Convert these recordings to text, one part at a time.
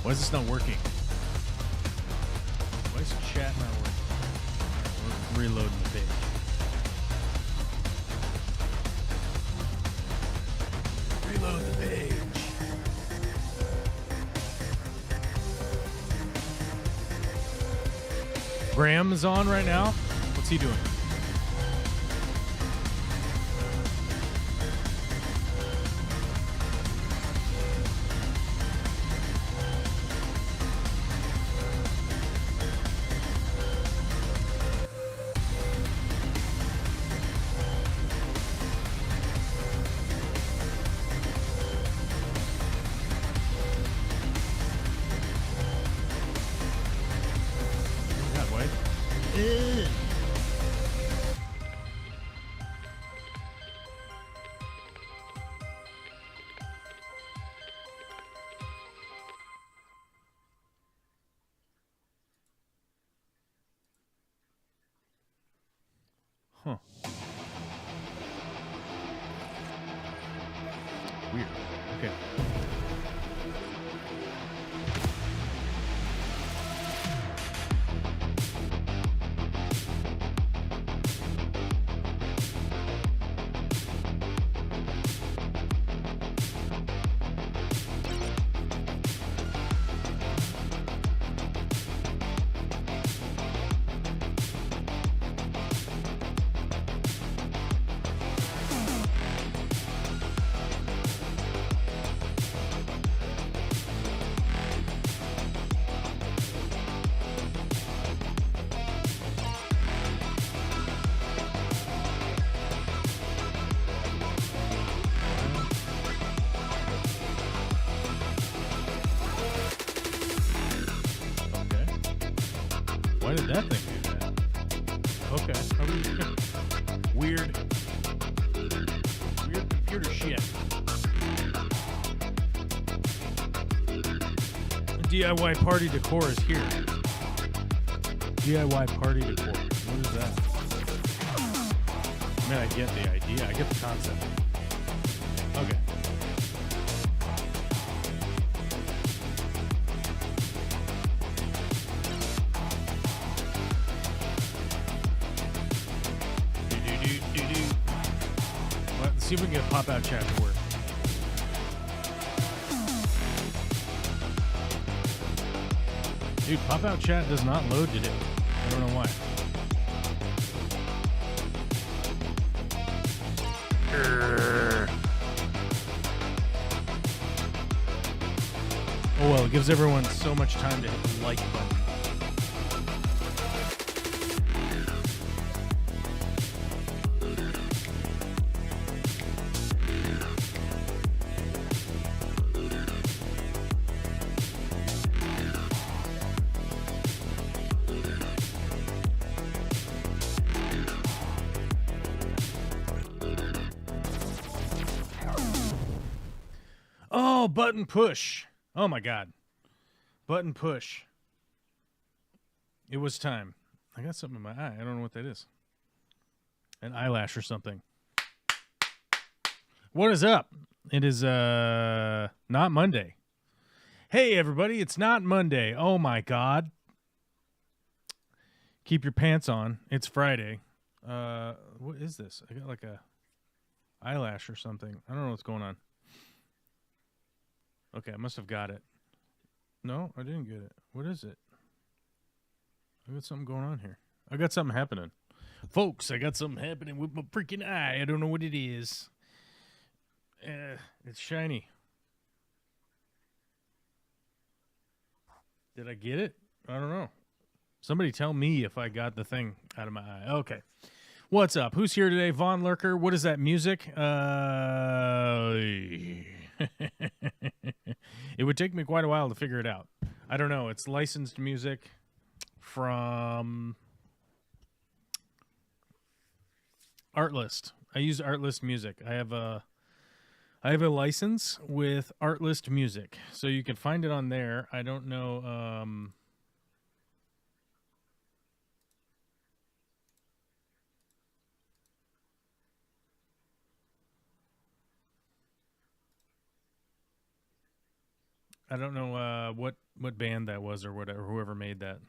Why is this not working? Why is chat not working? Alright, we're reloading the page. Reload the page. Graham's on right now. What's he doing? Huh. Weird. Okay. Why did that thing do that? Okay. Weird. Weird computer shit. DIY party decor is here. DIY party decor. What is that? I mean, I get the idea. I get the concept. Okay. See if we can get pop-out chat to work. Dude, pop-out chat does not load today. I don't know why. Oh well, it gives everyone so much time to hit the like button. Oh, button push. Oh my God. Button push. It was time. I got something in my eye. I don't know what that is. An eyelash or something. What is up? It is not Monday. Hey everybody, it's not Monday. Oh my God. Keep your pants on. It's Friday. What is this? I got like a eyelash or something. I don't know what's going on. Okay, I must have got it. No, I didn't get it. What is it? I got something going on here. I got something happening. Folks, I got something happening with my freaking eye. I don't know what it is. It's shiny. Did I get it? I don't know. Somebody tell me if I got the thing out of my eye. Okay. What's up? Who's here today? Von Lurker. What is that music? It would take me quite a while to figure it out. I don't know. It's licensed music from Artlist. I use Artlist music. I have a license with Artlist music, so you can find it on there. I don't know. I don't know what band that was or whatever, whoever made that.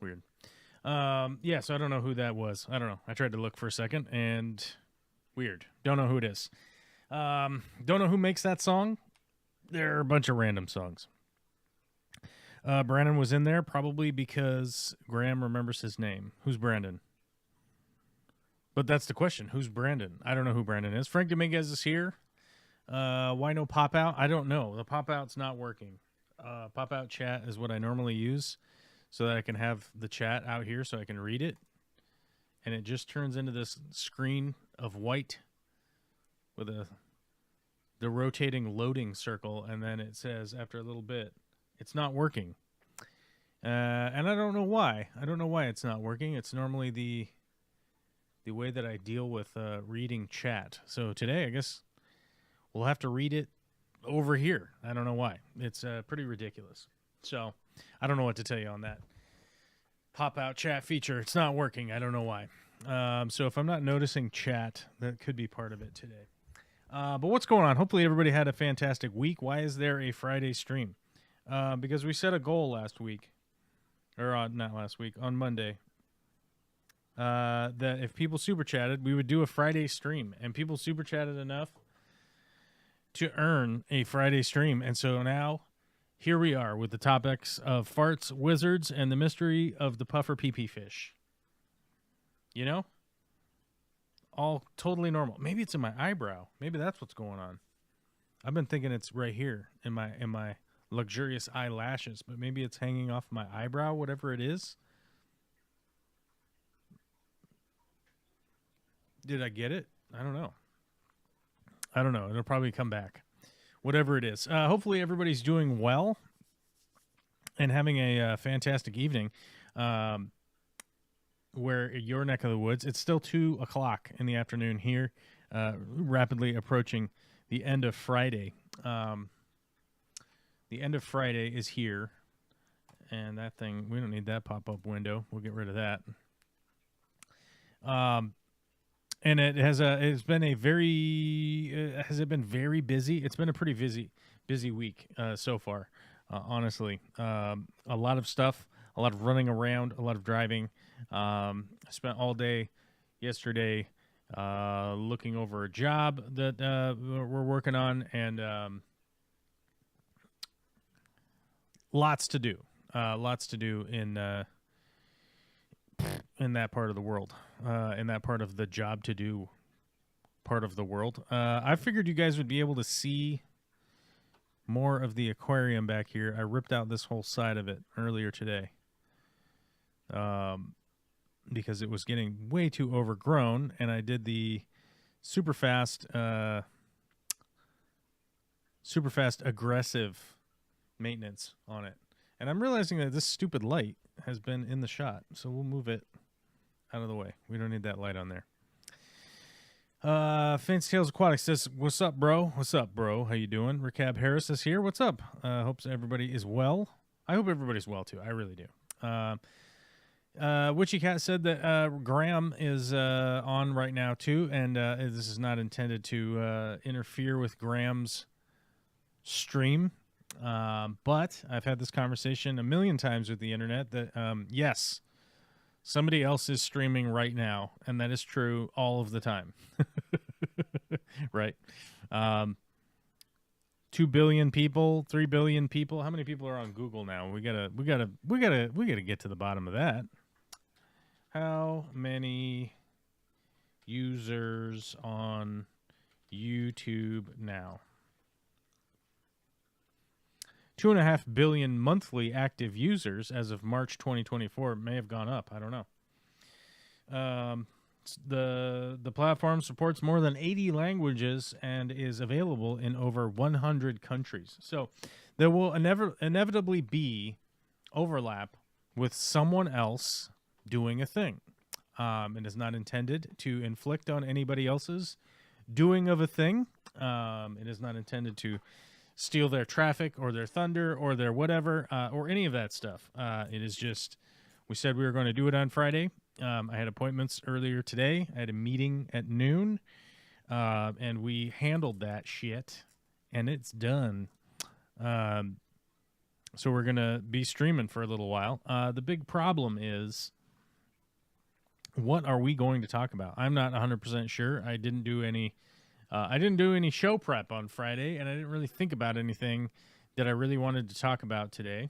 Weird. Yeah, so I don't know who that was. I don't know. I tried to look for a second, and weird. Don't know who it is. Don't know who makes that song. There are a bunch of random songs. Brandon was in there probably because Graham remembers his name. Who's Brandon? But that's the question. Who's Brandon? I don't know who Brandon is. Frank Dominguez is here. Why no pop out? I don't know. The pop out's not working. Pop out chat is what I normally use so that I can have the chat out here so I can read it. And it just turns into this screen of white with the rotating loading circle, and then it says after a little bit, it's not working. And I don't know why. I don't know why it's not working. It's normally the way that I deal with reading chat. So today, I guess we'll have to read it over here. I don't know why. It's pretty ridiculous. So I don't know what to tell you on that. Pop-out chat feature. It's not working. I don't know why. So if I'm not noticing chat, that could be part of it today. But what's going on? Hopefully everybody had a fantastic week. Why is there a Friday stream? Because we set a goal last week. Or not last week. On Monday. That if people super chatted, we would do a Friday stream, and people super chatted enough to earn a Friday stream. And so now here we are with the topics of farts, wizards, and the mystery of the puffer Peepee Fish. You know, all totally normal. Maybe it's in my eyebrow. Maybe that's what's going on. I've been thinking it's right here in my luxurious eyelashes, but maybe it's hanging off my eyebrow, whatever it is. Did I get it? I don't know. It'll probably come back. Whatever it is. Hopefully everybody's doing well and having a fantastic evening. Where your neck of the woods, it's still 2 o'clock in the afternoon here, rapidly approaching the end of Friday. The end of Friday is here, and that thing, we don't need that pop-up window. We'll get rid of that. And it's been a very, has it been very busy? It's been a pretty busy week so far, honestly. A lot of stuff, a lot of running around, a lot of driving. I spent all day yesterday looking over a job that we're working on, and lots to do in that part of the world, in that part of the job to do part of the world. I figured you guys would be able to see more of the aquarium back here. I ripped out this whole side of it earlier today. Because it was getting way too overgrown, and I did the super fast aggressive maintenance on it. And I'm realizing that this stupid light has been in the shot, so we'll move it out of the way. We don't need that light on there. Fancy Tales Aquatic says, "What's up, bro? What's up, bro? How you doing?" Ricab Harris is here. What's up? Hopes everybody is well. I hope everybody's well too. I really do. Witchy Cat said that Graham is on right now too, and this is not intended to interfere with Graham's stream. But I've had this conversation a million times with the internet that yes, somebody else is streaming right now, and that is true all of the time. Right? 2 billion people, 3 billion people. How many people are on Google now? We gotta get to the bottom of that. How many users on YouTube now? 2.5 billion monthly active users as of March 2024. May have gone up. I don't know. The platform supports more than 80 languages and is available in over 100 countries. So there will inevitably be overlap with someone else doing a thing. It is not intended to inflict on anybody else's doing of a thing. It is not intended to steal their traffic or their thunder or their whatever or any of that stuff. It is just, we said we were going to do it on Friday. I had appointments earlier today. I had a meeting at noon, and we handled that shit, and it's done. So we're going to be streaming for a little while. The big problem is, what are we going to talk about? I'm not 100% sure. I didn't do any show prep on Friday, and I didn't really think about anything that I really wanted to talk about today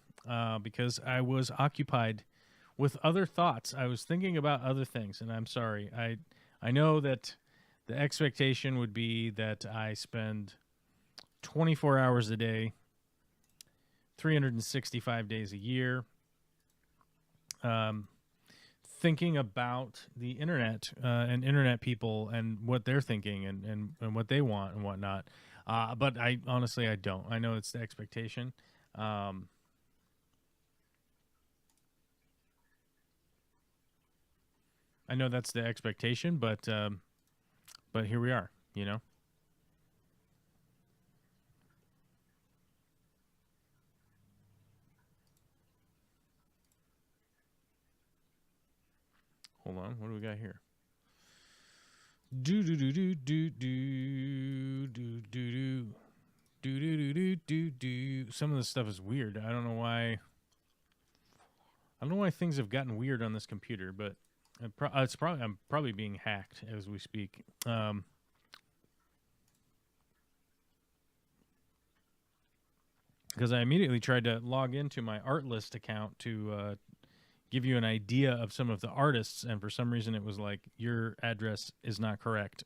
because I was occupied with other thoughts. I was thinking about other things, and I'm sorry. I know that the expectation would be that I spend 24 hours a day, 365 days a year, thinking about the internet and internet people and what they're thinking and what they want and whatnot. But I honestly, I don't. I know it's the expectation. I know that's the expectation, but here we are, you know. Hold on, what do we got here? Do do do do do do do do do do do do do. Some of this stuff is weird. I don't know why. I don't know why things have gotten weird on this computer, but I'm probably being hacked as we speak. Because I immediately tried to log into my Artlist account to give you an idea of some of the artists, and for some reason it was like, your address is not correct,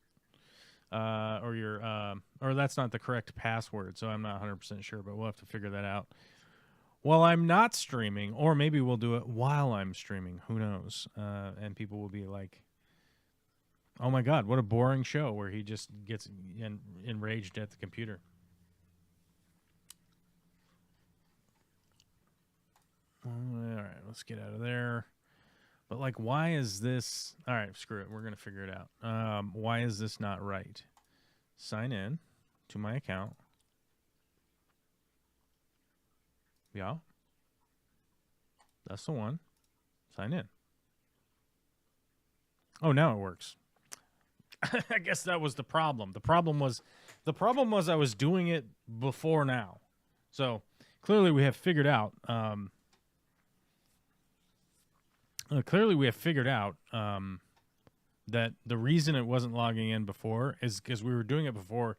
or that's not the correct password. So I'm not 100% sure, but we'll have to figure that out while I'm not streaming, or maybe we'll do it while I'm streaming. Who knows? And people will be like, "Oh my God, what a boring show!" Where he just gets enraged at the computer. All right, let's get out of there. But like, why is this? All right, screw it. We're gonna figure it out. Why is this not right? Sign in to my account. Yeah, that's the one. Sign in. Oh, now it works. I guess that was the problem. The problem was I was doing it before now. So clearly we have figured out. That the reason it wasn't logging in before is because we were doing it before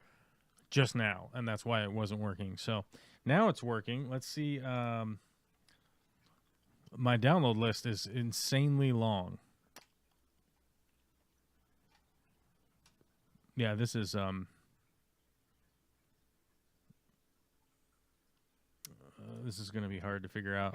just now, and that's why it wasn't working. So now it's working. Let's see. My download list is insanely long. Yeah, this is going to be hard to figure out.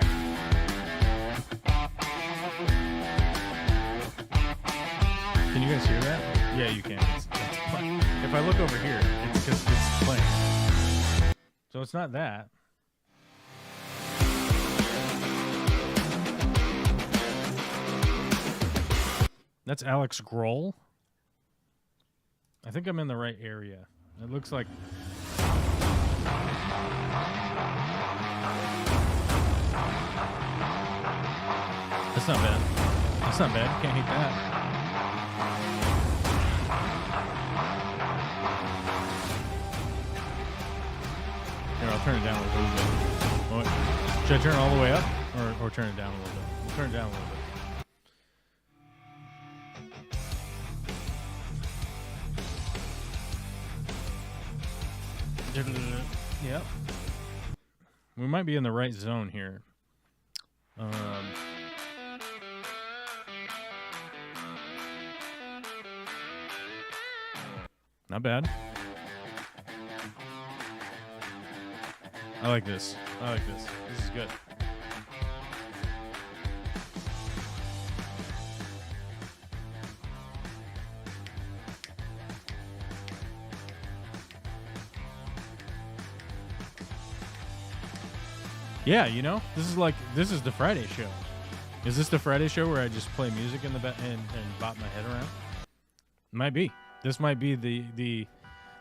Can you guys hear that? Yeah, you can. It's playing. If I look over here, it's because it's playing. So it's not that. That's Alex Grohl. I think I'm in the right area. It looks like... That's not bad. That's not bad. Can't hate that. Here, I'll turn it down a little bit. What? Should I turn it all the way up? Or turn it down a little bit? We'll turn it down a little bit. Yep. We might be in the right zone here. Not bad. I like this. I like this. This is good. Yeah, you know, this is the Friday show. Is this the Friday show where I just play music in the and bop my head around? Might be. This might be the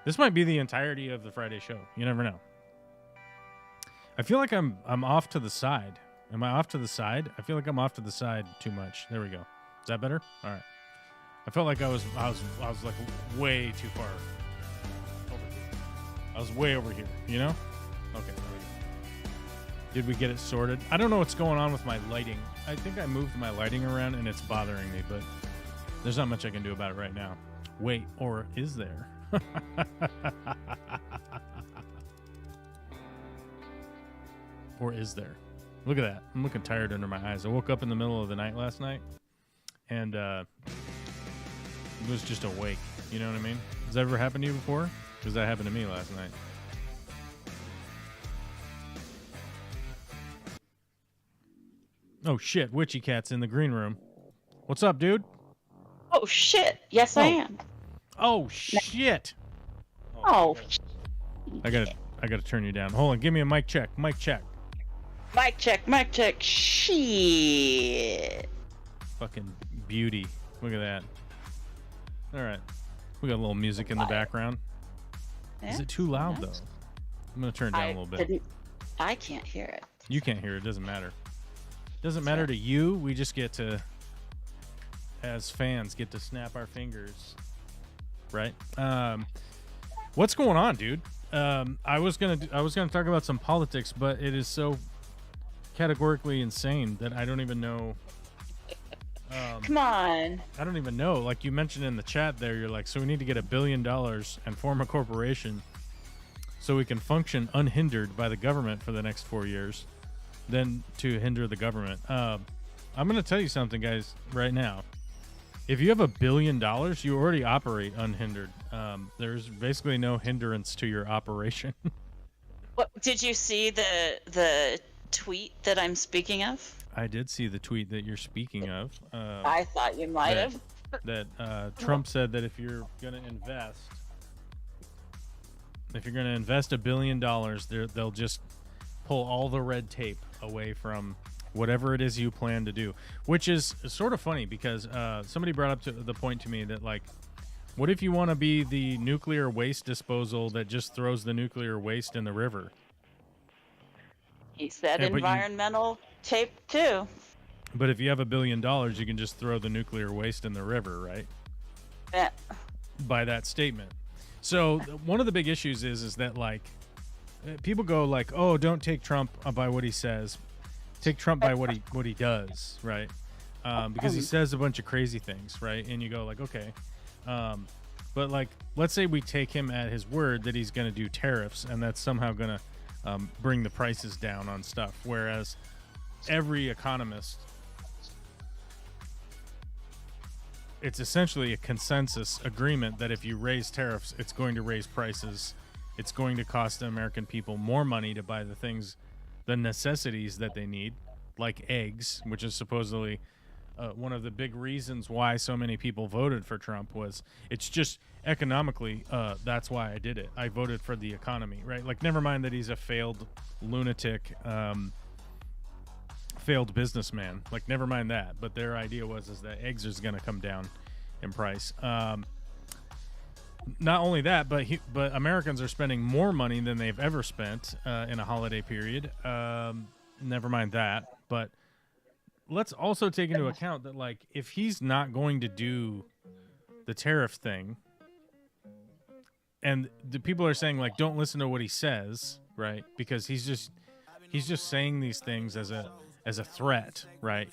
This might be the entirety of the Friday show. You never know. I feel like I'm off to the side. Am I off to the side? I feel like I'm off to the side too much. There we go. Is that better? All right. I felt like I was like way too far over here. I was way over here, you know? Okay, there we go. Did we get it sorted? I don't know what's going on with my lighting. I think I moved my lighting around and it's bothering me, but there's not much I can do about it right now. Wait, or is there? Or is there? Look at that. I'm looking tired under my eyes. I woke up in the middle of the night last night and was just awake. You know what I mean? Has that ever happened to you before? Because that happened to me last night. Oh shit, Witchy Cat's in the green room. What's up, dude? Oh shit. Yes, I am. Oh shit. Oh. I gotta turn you down. Hold on, give me a mic check. Mic check. Mic check, mic check. Shit. Fucking beauty. Look at that. All right. We got a little music in the background. Yeah. Is it too loud, though? I'm going to turn it down a little bit. I can't hear it. You can't hear it. It doesn't matter. Doesn't matter to you. We just get to, as fans, get to snap our fingers. Right? What's going on, dude? I was gonna talk about some politics, but it is so categorically insane that I don't even know. Come on. I don't even know. Like you mentioned in the chat there, you're like, so we need to get $1 billion and form a corporation so we can function unhindered by the government for the next 4 years, then to hinder the government. I'm going to tell you something, guys, right now. If you have $1 billion, you already operate unhindered. There's basically no hindrance to your operation. What did you see the tweet that I'm speaking of? I did see the tweet that you're speaking of. I thought you might have. That Trump said that if you're going to invest $1 billion, they'll just pull all the red tape away from whatever it is you plan to do, which is sort of funny because somebody brought up to the point to me that, like, what if you want to be the nuclear waste disposal that just throws the nuclear waste in the river? He said environmental tape too. But if you have $1 billion, you can just throw the nuclear waste in the river, right? Yeah. By that statement. So one of the big issues is that, like, people go like, oh, don't take Trump by what he says. Take Trump by what he does, right? Because he says a bunch of crazy things, right? And you go like, okay. But, like, let's say we take him at his word that he's going to do tariffs and that's somehow going to bring the prices down on stuff. Whereas every economist, it's essentially a consensus agreement that if you raise tariffs, it's going to raise prices. It's going to cost the American people more money to buy the things, the necessities that they need, like eggs, which is supposedly one of the big reasons why so many people voted for Trump. Was it's just economically, that's why I did it. I voted for the economy, right? Like, never mind that he's a failed lunatic, failed businessman. Like, never mind that. But their idea is that eggs is going to come down in price. Not only that, but Americans are spending more money than they've ever spent in a holiday period. Never mind that. But let's also take into account that, like, if he's not going to do the tariff thing, and the people are saying, like, don't listen to what he says, right? Because he's just saying these things as a threat, right?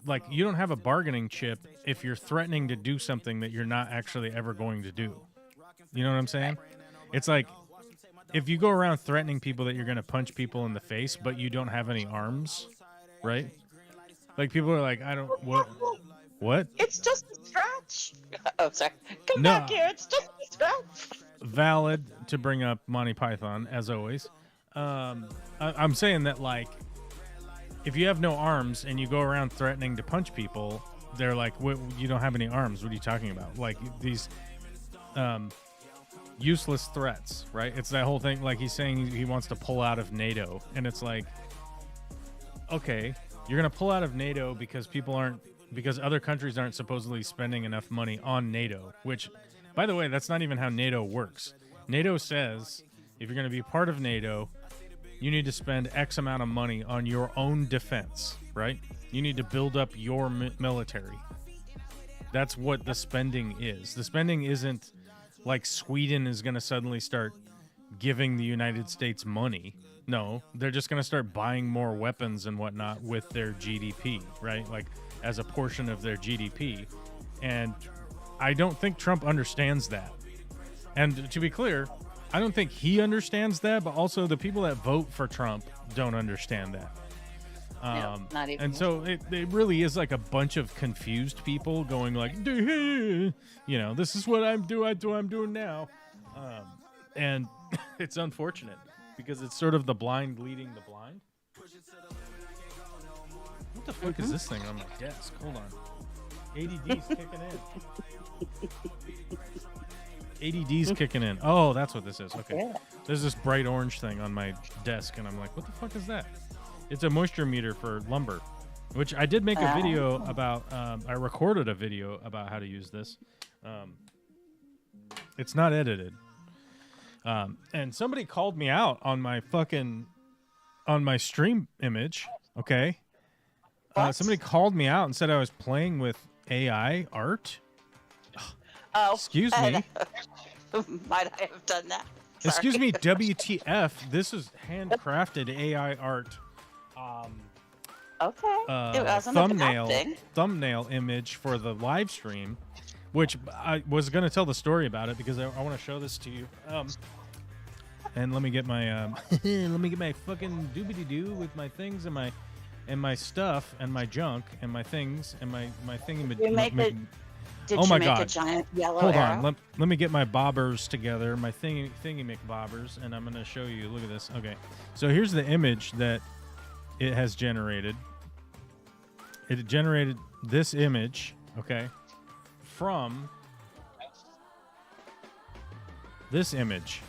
Like, you don't have a bargaining chip if you're threatening to do something that you're not actually ever going to do. You know what I'm saying? It's like, if you go around threatening people that you're going to punch people in the face, but you don't have any arms, right? Like, people are like, I don't, what? It's just a stretch. Oh, sorry. Come back here. It's just a stretch. Valid to bring up Monty Python, as always. I'm saying that, like, if you have no arms and you go around threatening to punch people, they're like, you don't have any arms. What are you talking about? Like, these useless threats, right? It's that whole thing. Like, he's saying he wants to pull out of NATO. And it's like, okay, you're going to pull out of NATO because because other countries aren't supposedly spending enough money on NATO, which, by the way, that's not even how NATO works. NATO says if you're going to be part of NATO, you need to spend X amount of money on your own defense, right? You need to build up your military. That's what the spending is. The spending isn't like Sweden is going to suddenly start giving the United States money. No, they're just going to start buying more weapons and whatnot with their GDP, right? Like as a portion of their GDP. And I don't think Trump understands that. And to be clear, I don't think he understands that, but also the people that vote for Trump don't understand that. No, not even. And so it really is like a bunch of confused people going like, you know, this is what I'm doing now. And it's unfortunate because it's sort of the blind leading the blind. What the fuck is this thing on my desk? Hold on. ADD's kicking in. ADD's kicking in. Oh, that's what this is. Okay. There's this bright orange thing on my desk, and I'm like, what the fuck is that? It's a moisture meter for lumber, which I did make a video about. I recorded a video about how to use this. It's not edited. And somebody called me out on my stream image. Okay. Somebody called me out and said I was playing with AI art. Oh, excuse me. Might I have done that? Sorry. Excuse me, WTF. This is handcrafted AI art. Okay. It wasn't a bad thing. Thumbnail image for the live stream, which I was going to tell the story about it because I want to show this to you. And let me get my fucking doobity doo with my things and my stuff and my junk and my things and my thingy. Did you make a giant yellow Hold arrow? on. Let me get my bobbers together, my thingy McBobbers, and I'm going to show you. Look at this. Okay. So here's the image that it has generated. It generated this image, okay, from this image.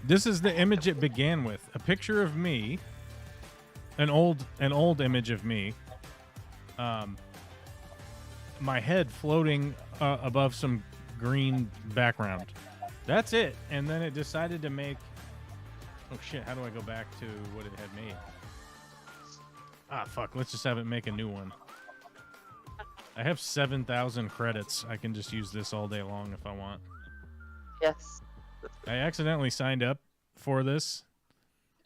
This is the image it began with. A picture of me, an old image of me. My head floating above some green background. That's it. And then it decided to make... Oh, shit. How do I go back to what it had made? Ah, fuck. Let's just have it make a new one. I have 7,000 credits. I can just use this all day long if I want. Yes. I accidentally signed up for this.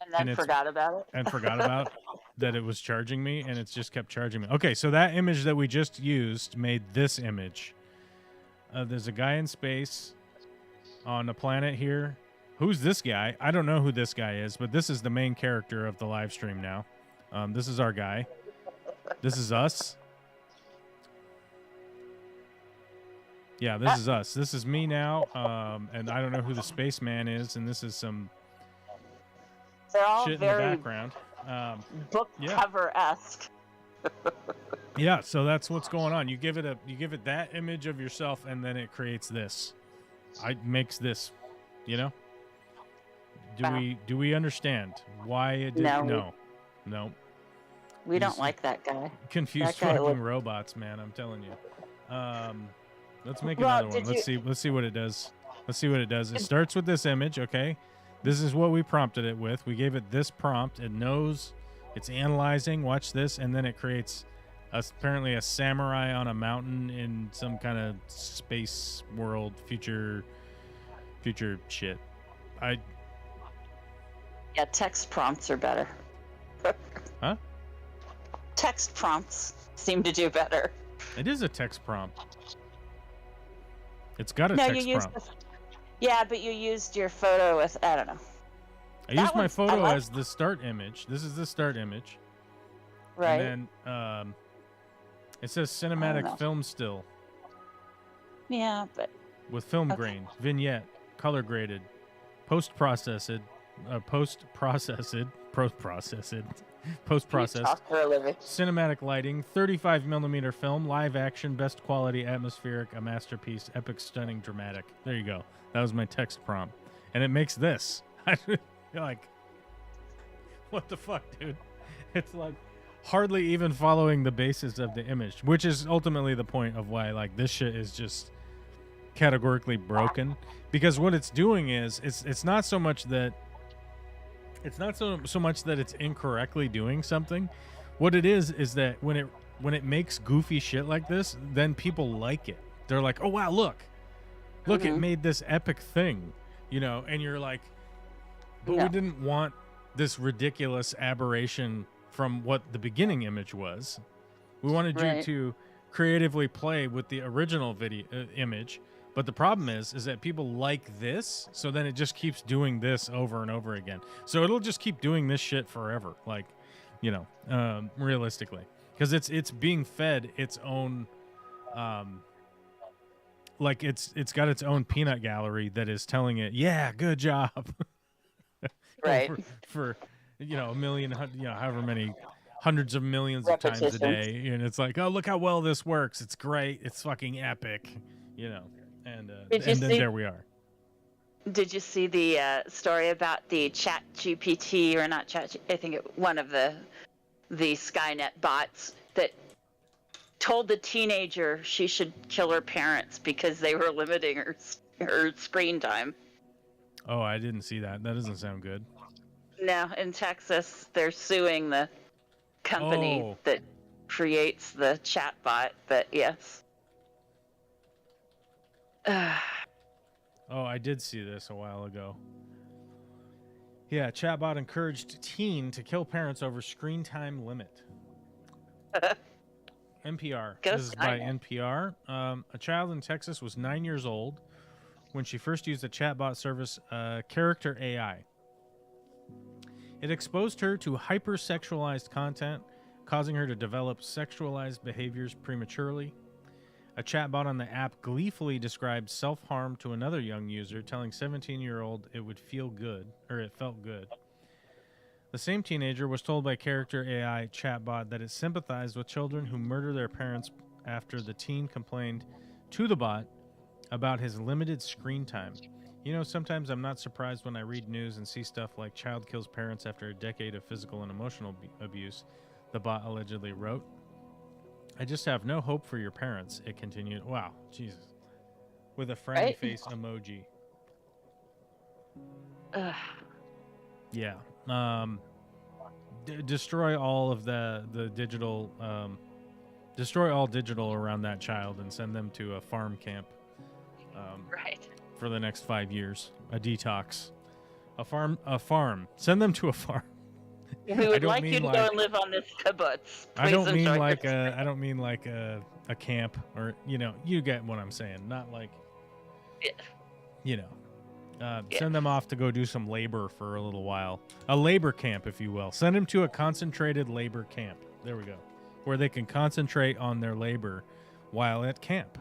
And then forgot about it. And forgot about that it was charging me, and it's just kept charging me. Okay, so that image that we just used made this image. There's a guy in space on a planet here. Who's this guy? I don't know who this guy is, but this is the main character of the live stream now. This is our guy. This is us. Yeah, this is us. This is me now, and I don't know who the spaceman is, and this is some They're all shit in the very background. book cover-esque. Yeah, so that's what's going on. You give it that image of yourself, and then it creates this. It makes this, you know. Do we understand why it did? No. We don't like that guy. Confused fucking robots, man. I'm telling you. Let's make another one. Let's see what it does. It starts with this image, okay? This is what we prompted it with. We gave it this prompt. It knows. It's analyzing. Watch this, and then it creates apparently a samurai on a mountain in some kind of space world future shit. Yeah, text prompts are better. Huh? Text prompts seem to do better. It is a text prompt. It's got a text prompt. Yeah, but you used your photo with, I don't know. I used my photo as the start image. This is the start image. Right. And then it says cinematic film still. Yeah, but... With film grain, vignette, color graded, post-processed, cinematic lighting, 35mm film, live action, best quality, atmospheric, a masterpiece, epic, stunning, dramatic. There you go. That was my text prompt. And it makes this. You're like, what the fuck, dude? It's like hardly even following the basis of the image, which is ultimately the point of why, like, this shit is just categorically broken, because what it's doing is it's not so much that it's incorrectly doing something. What it is that when it makes goofy shit like this, then people like it. They're like, oh wow, look, it made this epic thing, and you're like, but we didn't want this ridiculous aberration from what the beginning image was. We wanted you to creatively play with the original video image, but the problem is that people like this, so then it just keeps doing this over and over again. So it'll just keep doing this shit forever, like, realistically, because it's being fed its own, like it's got its own peanut gallery that is telling it, yeah, good job, right? for a million, however many hundreds of millions of times a day, and it's like, oh, look how well this works. It's great. It's fucking epic, and then there we are. Did you see the story about the Chat GPT, or not Chat? I think one of the Skynet bots that told the teenager she should kill her parents because they were limiting her screen time. Oh, I didn't see that. That doesn't sound good. No, in Texas, they're suing the company that creates the chat bot, but yes. Oh, I did see this a while ago. Yeah, chatbot encouraged teen to kill parents over screen time limit. NPR. This is by NPR. A child in Texas was 9 years old when she first used the chatbot service, Character AI. It exposed her to hypersexualized content, causing her to develop sexualized behaviors prematurely. A chatbot on the app gleefully described self-harm to another young user, telling 17-year-old it felt good. The same teenager was told by Character AI chatbot that it sympathized with children who murder their parents after the teen complained to the bot about his limited screen time. Sometimes I'm not surprised when I read news and see stuff like child kills parents after a decade of physical and emotional abuse, the bot allegedly wrote. I just have no hope for your parents, it continued. Wow, Jesus. With a frowny face emoji. Yeah. Destroy all of the digital, destroy all digital around that child and send them to a farm camp. For the next 5 years, a detox, a farm. Send them to a farm. We would like you to go and live on this kibbutz. I don't mean like a camp, or you get what I'm saying. Not like, send them off to go do some labor for a little while, a labor camp, if you will. Send them to a concentrated labor camp. There we go, where they can concentrate on their labor while at camp.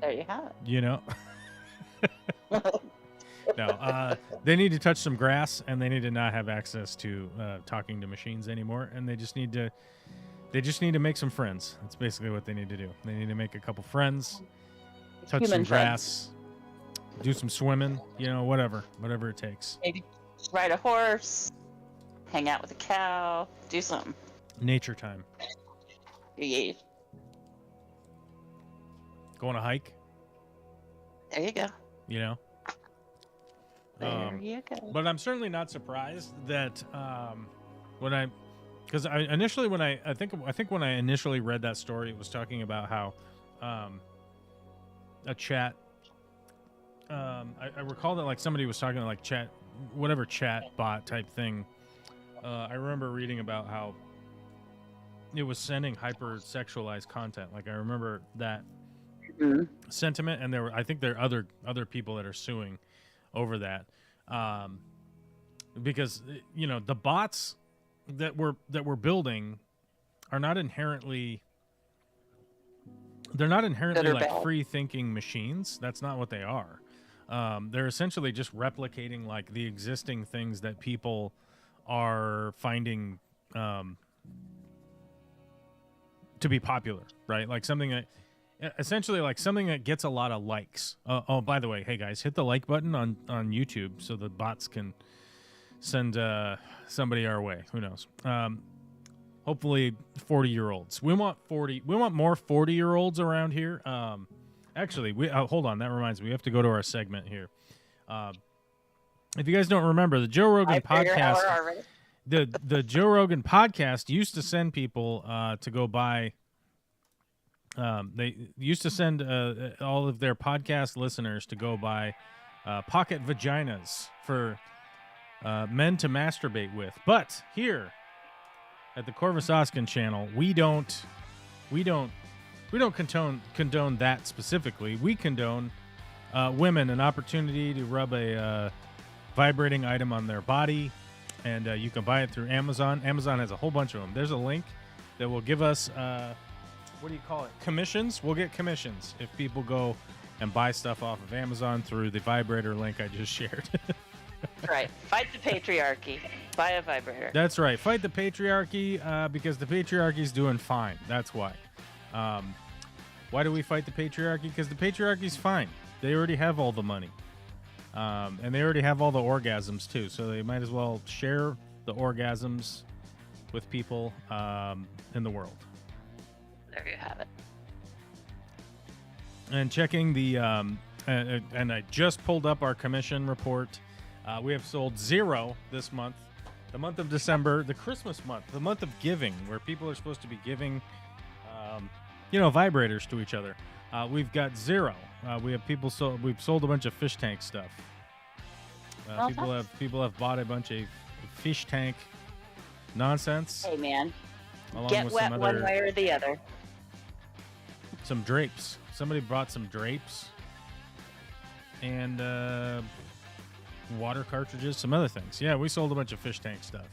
There you have it. No, they need to touch some grass, and they need to not have access to talking to machines anymore, and they just need to make some friends. That's basically what they need to do. They need to make a couple friends, touch some grass, do some swimming, whatever it takes. Maybe ride a horse, hang out with a cow, do something. Nature time. Yeah. Go on a hike. There you go. There you go. But I'm certainly not surprised that when I think when I initially read that story, it was talking about how a chat. I recall that like somebody was talking like chat bot type thing. I remember reading about how it was sending hypersexualized content. Like I remember that sentiment, and I think there are other people that are suing over that, because the bots that we're building are not inherently like free thinking machines. That's not what they are. They're essentially just replicating like the existing things that people are finding to be popular, right? Like something that essentially like something that gets a lot of likes. Oh, by the way, hey guys, hit the like button on YouTube so the bots can send somebody our way. Who knows? Hopefully 40-year-olds. We want more 40-year-olds around here. Actually, we hold on. That reminds me. We have to go to our segment here. If you guys don't remember, the Joe Rogan podcast, the Joe Rogan podcast used to send people to go buy. They used to send all of their podcast listeners to go buy pocket vaginas for men to masturbate with. But here at the Corvus Oscen channel, we don't condone that specifically. We condone women an opportunity to rub a vibrating item on their body, and you can buy it through Amazon. Amazon has a whole bunch of them. There's a link that will give us what do you call it? Commissions. We'll get commissions if people go and buy stuff off of Amazon through the vibrator link I just shared. Right. Fight the patriarchy. Buy a vibrator. That's right. Fight the patriarchy because the patriarchy's doing fine. That's why. Why do we fight the patriarchy? Because the patriarchy's fine. They already have all the money. And they already have all the orgasms, too. So they might as well share the orgasms with people in the world. There you have it. And checking the... and I just pulled up our commission report. We have sold 0 this month. The month of December, the Christmas month, the month of giving, where people are supposed to be giving... vibrators to each other. We've got 0. We have people. We've sold a bunch of fish tank stuff. People have bought a bunch of fish tank nonsense. Hey man, along get with wet some one way or the other. Some drapes. Somebody brought some drapes and water cartridges, some other things. Yeah, we sold a bunch of fish tank stuff.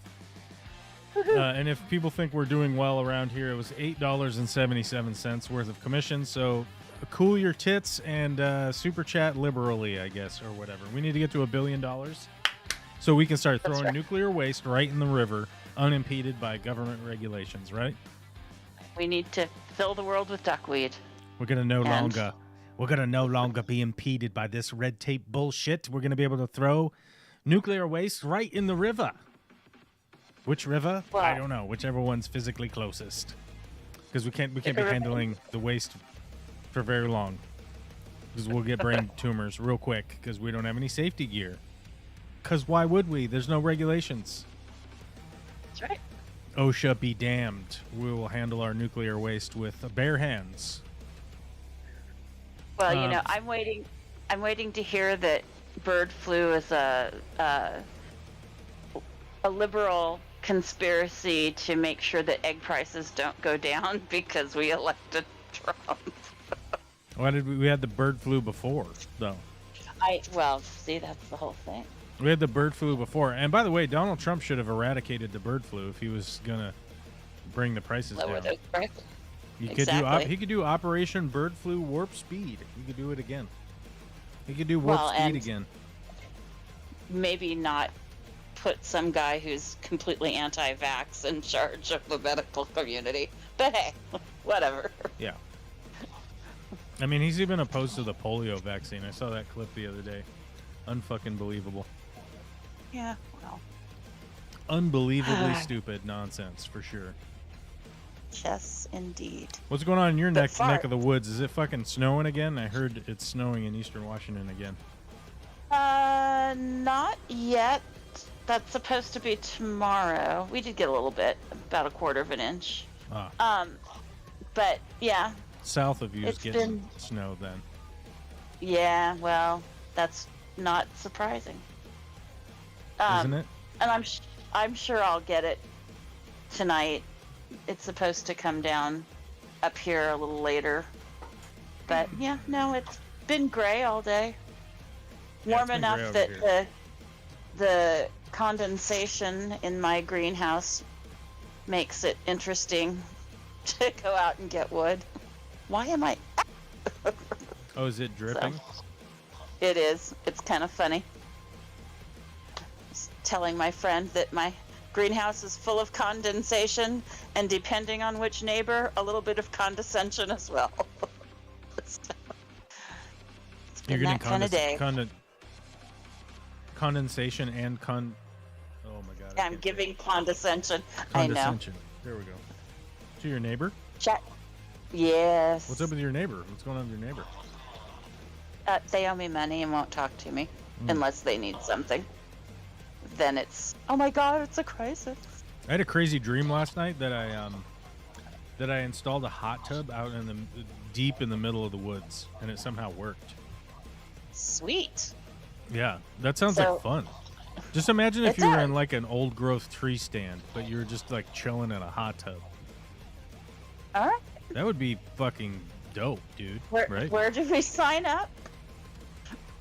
And if people think we're doing well around here, it was $8.77 worth of commission. So cool your tits and super chat liberally, I guess, or whatever. We need to get to $1 billion so we can start throwing nuclear waste right in the river, unimpeded by government regulations, right? We need to fill the world with duckweed. We're gonna no longer be impeded by this red tape bullshit. We're gonna be able to throw nuclear waste right in the river. Which river? Well, I don't know. Whichever one's physically closest. Because we can't be handling the waste for very long. Because we'll get brain tumors real quick because we don't have any safety gear. Because why would we? There's no regulations. That's right. OSHA be damned. We will handle our nuclear waste with bare hands. Well, I'm waiting to hear that bird flu is a liberal conspiracy to make sure that egg prices don't go down because we elected Trump. Why did we had the bird flu before, though? See, that's the whole thing. We had the bird flu before. And by the way, Donald Trump should have eradicated the bird flu if he was going to bring the prices Lower down. those prices. He could do Operation Bird Flu Warp Speed. He could do it again. He could do Warp Speed again. Maybe not put some guy who's completely anti-vax in charge of the medical community. But hey, whatever. Yeah. I mean, he's even opposed to the polio vaccine. I saw that clip the other day. Unfucking believable. Yeah, well. Unbelievably stupid nonsense, for sure. Yes, indeed. What's going on in your neck of the woods? Is it fucking snowing again? I heard it's snowing in eastern Washington again. Not yet. That's supposed to be tomorrow. We did get a little bit, about 1/4 of an inch. But yeah. South of you is getting snow then. Yeah, well, that's not surprising. Isn't it? And I'm sure I'll get it tonight. It's supposed to come down up here a little later. But yeah, no, it's been gray all day. Warm enough that the condensation in my greenhouse makes it interesting to go out and get wood. Why am I... Oh, is it dripping? It is. It's kind of funny. Just telling my friend that my greenhouse is full of condensation, and depending on which neighbor, a little bit of condescension as well. It's been that kind of day. Condensation and oh my god. I'm giving condescension. Condescension. There we go. To your neighbor? Yes. What's up with your neighbor? What's going on with your neighbor? they owe me money and won't talk to me unless they need something. Then it's, oh my god, it's a crisis. I had a crazy dream last night that I installed a hot tub out in the deep in the middle of the woods, and it somehow worked. Sweet. Yeah, that sounds like fun. Just imagine if It you were does. in like an old growth tree stand, but you were just like chilling in a hot tub. All right. That would be fucking dope, dude. Right? Where do we sign up?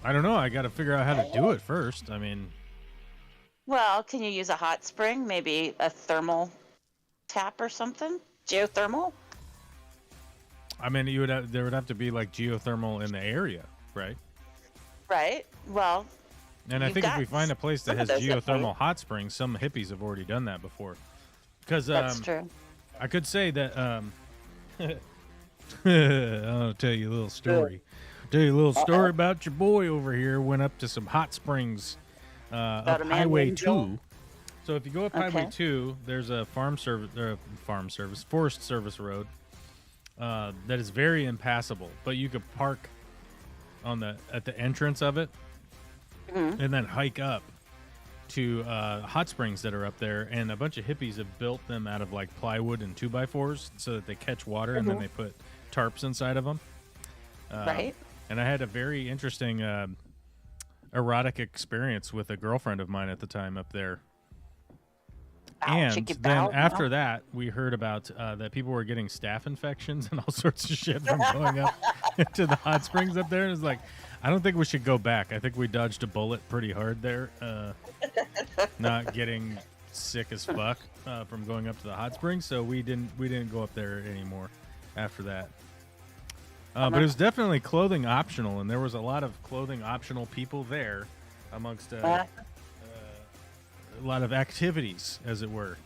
I don't know. I got to figure out how to do it first. I mean, Well, can you use a hot spring? Maybe a thermal tap or something? Geothermal? there would have to be like geothermal in the area, right? Right. Well, And I You've think if got we find a place that some has of those that geothermal way. hot springs, some hippies have already done that before. Because that's true. I could say that I'll tell you a little story. Tell you a little story about your boy over here. Went up to some hot springs up About a man Highway named Joel? 2. So if you go up Highway Okay. 2, there's a Forest Service road that is very impassable, but you could park at the entrance of it Mm-hmm. and then hike up to hot springs that are up there, and a bunch of hippies have built them out of like plywood and 2x4s so that they catch water, and then they put tarps inside of them. Right. And I had a very interesting erotic experience with a girlfriend of mine at the time up there. Ow, And cheeky then bow. after that, we heard about that people were getting staph infections and all sorts of shit from going up to the hot springs up there. And it's like, I don't think we should go back. I think we dodged a bullet pretty hard there, not getting sick as fuck from going up to the hot springs. So we didn't go up there anymore after that. But it was definitely clothing optional, and there was a lot of clothing optional people there amongst a lot of activities, as it were.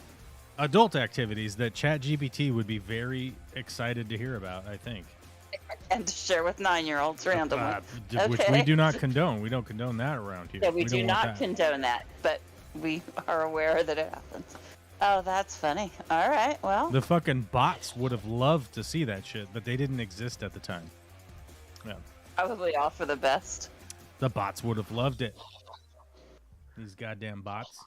Adult activities that ChatGPT would be very excited to hear about, I think. And to share with 9-year-olds randomly. Which Okay. we do not condone. We don't condone that around here. Yeah, we do don't want not that. condone that, but we are aware that it happens. Oh, that's funny. All right, well. The fucking bots would have loved to see that shit, but they didn't exist at the time. Yeah. Probably all for the best. The bots would have loved it. These goddamn bots.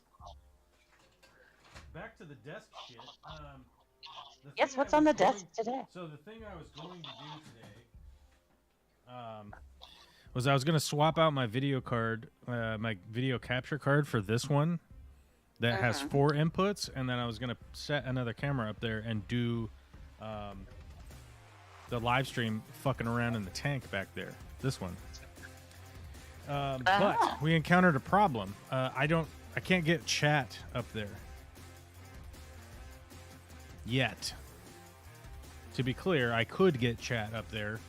Back to the desk shit. Yes, what's on the desk today? So the thing I was going to do today was I was going to swap out my video card, my video capture card for this one that has 4 inputs, and then I was going to set another camera up there and do the live stream fucking around in the tank back there. This one. But we encountered a problem. I can't get chat up there. Yet. To be clear, I could get chat up there,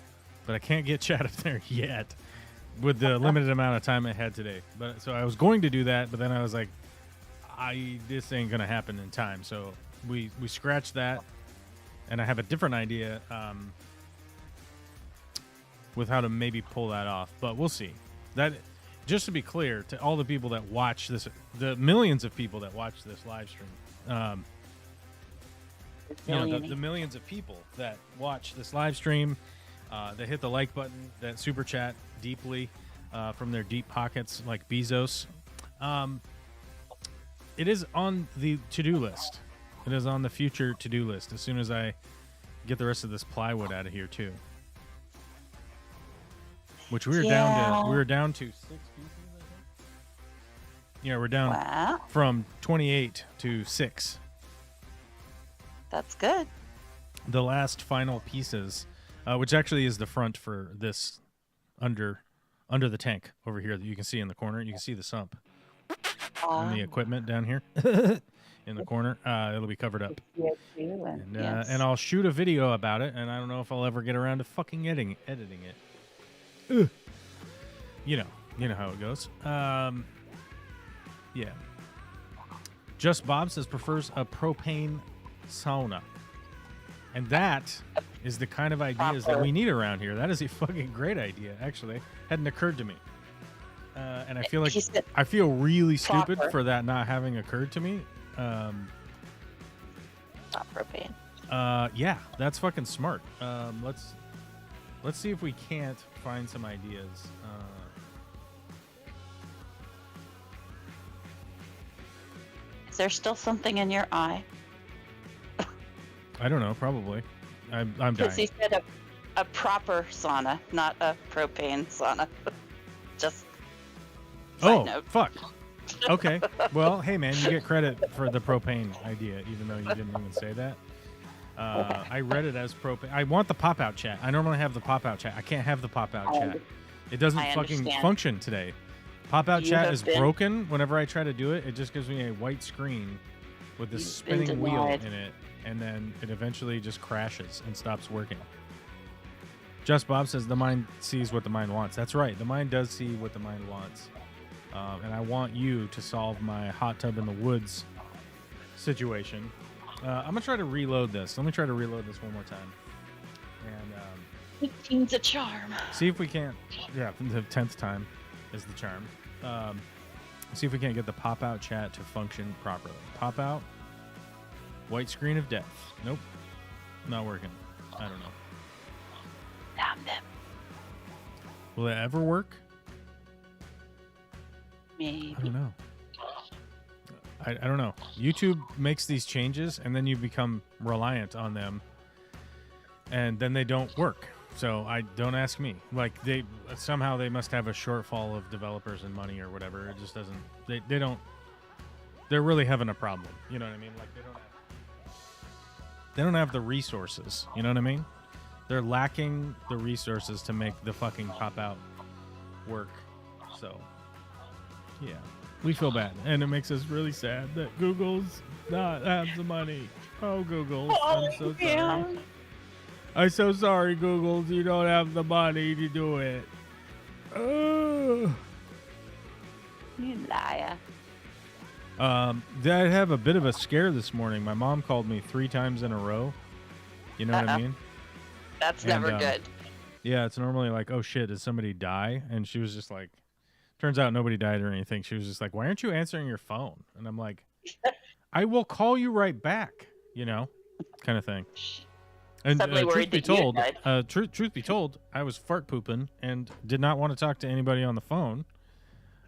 but I can't get chat up there yet with the limited amount of time I had today. But so I was going to do that, but then I was like, this ain't gonna happen in time. So we scratched that, and I have a different idea with how to maybe pull that off. But we'll see. That, just to be clear to all the people that watch this, the millions of people that watch this live stream. The millions of people that watch this live stream, that hit the like button, that super chat deeply from their deep pockets like Bezos. It is on the to-do list. It is on the future to-do list as soon as I get the rest of this plywood out of here too. Which we were down to 6 pieces, I think. Yeah, we're down from 28 to 6. That's good. The last final pieces, which actually is the front for this under the tank over here that you can see in the corner. You can see the sump and the equipment down here in the corner. It'll be covered up. And I'll shoot a video about it, and I don't know if I'll ever get around to fucking editing it. Ugh. You know how it goes. Yeah. Just Bob says prefers a propane sauna. And that is the kind of ideas that we need around here. That is a fucking great idea, actually. Hadn't occurred to me. And I feel like I feel really stupid for that not having occurred to me. Not propane. Yeah, that's fucking smart. Let's see if we can't find some ideas. Is there still something in your eye? I don't know. Probably. I'm Because dying. he said a proper sauna, not a propane sauna. Just side note. Fuck. Okay. Well, hey man, you get credit for the propane idea, even though you didn't even say that. I read it as propane. I want the pop-out chat. I normally have the pop-out chat. I can't have the pop-out chat. It doesn't I fucking understand. function today. Pop-out You chat have is been- broken. Whenever I try to do it, it just gives me a white screen with this You've been spinning wheel denied. in it, and then it eventually just crashes and stops working. Just Bob says the mind sees what the mind wants. That's right. The mind does see what the mind wants. And I want you to solve my hot tub in the woods situation. I'm going to try to reload this. Let me try to reload this one more time. And 15's a charm. see if we can't... Yeah, the 10th time is the charm. See if we can't get the pop-out chat to function properly. Pop-out. White screen of death. Nope. Not working. I don't know. Damn them. Will it ever work? Maybe. I don't know. I don't know. YouTube makes these changes, and then you become reliant on them, and then they don't work. So I don't ask me. Like they somehow they must have a shortfall of developers and money or whatever. It just doesn't. They don't. They're really having a problem. You know what I mean? Like they don't have the resources. You know what I mean? They're lacking the resources to make the fucking pop out work. So yeah. We feel bad, and it makes us really sad that Google's not have the money. Oh, Google, I'm so sorry. I'm so sorry, Google. You don't have the money to do it. You liar. Did I have a bit of a scare this morning? My mom called me 3 times in a row. You know what I mean? That's And, never good. Yeah, it's normally like, oh shit, did somebody die? And she was just like, turns out nobody died or anything. She was just like, why aren't you answering your phone? And I'm like, I will call you right back, you know, kind of thing. And Suddenly truth worried be that you told, died. truth be told, I was fart pooping and did not want to talk to anybody on the phone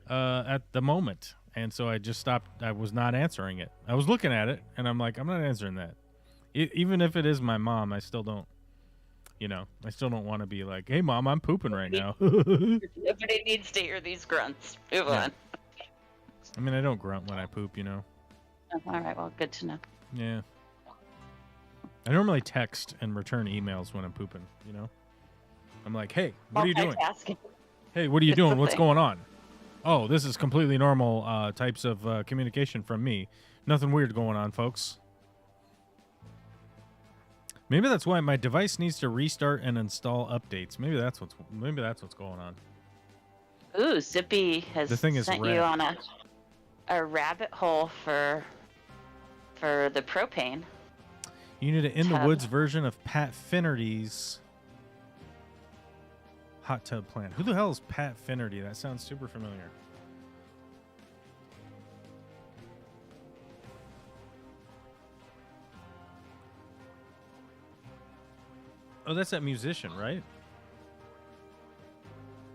at the moment. And so I just stopped. I was not answering it. I was looking at it, and I'm like, I'm not answering that. Even if it is my mom, I still don't. You know, I still don't want to be like, hey, Mom, I'm pooping right now. Nobody needs to hear these grunts. Move Yeah. on. I mean, I don't grunt when I poop, you know. Oh, all right, well, good to know. Yeah. I normally text and return emails when I'm pooping, you know. I'm like, hey, what are you doing? Multitasking. Hey, what are you It's the doing? What's thing. going on? Oh, this is completely normal types of communication from me. Nothing weird going on, folks. Maybe that's why my device needs to restart and install updates. Maybe that's what's going on. Ooh, Zippy has The thing is sent red. you on a rabbit hole for the propane. You need an in the Tub. woods version of Pat Finnerty's hot tub plan. Who the hell is Pat Finnerty? That sounds super familiar. Oh, that's that musician, right?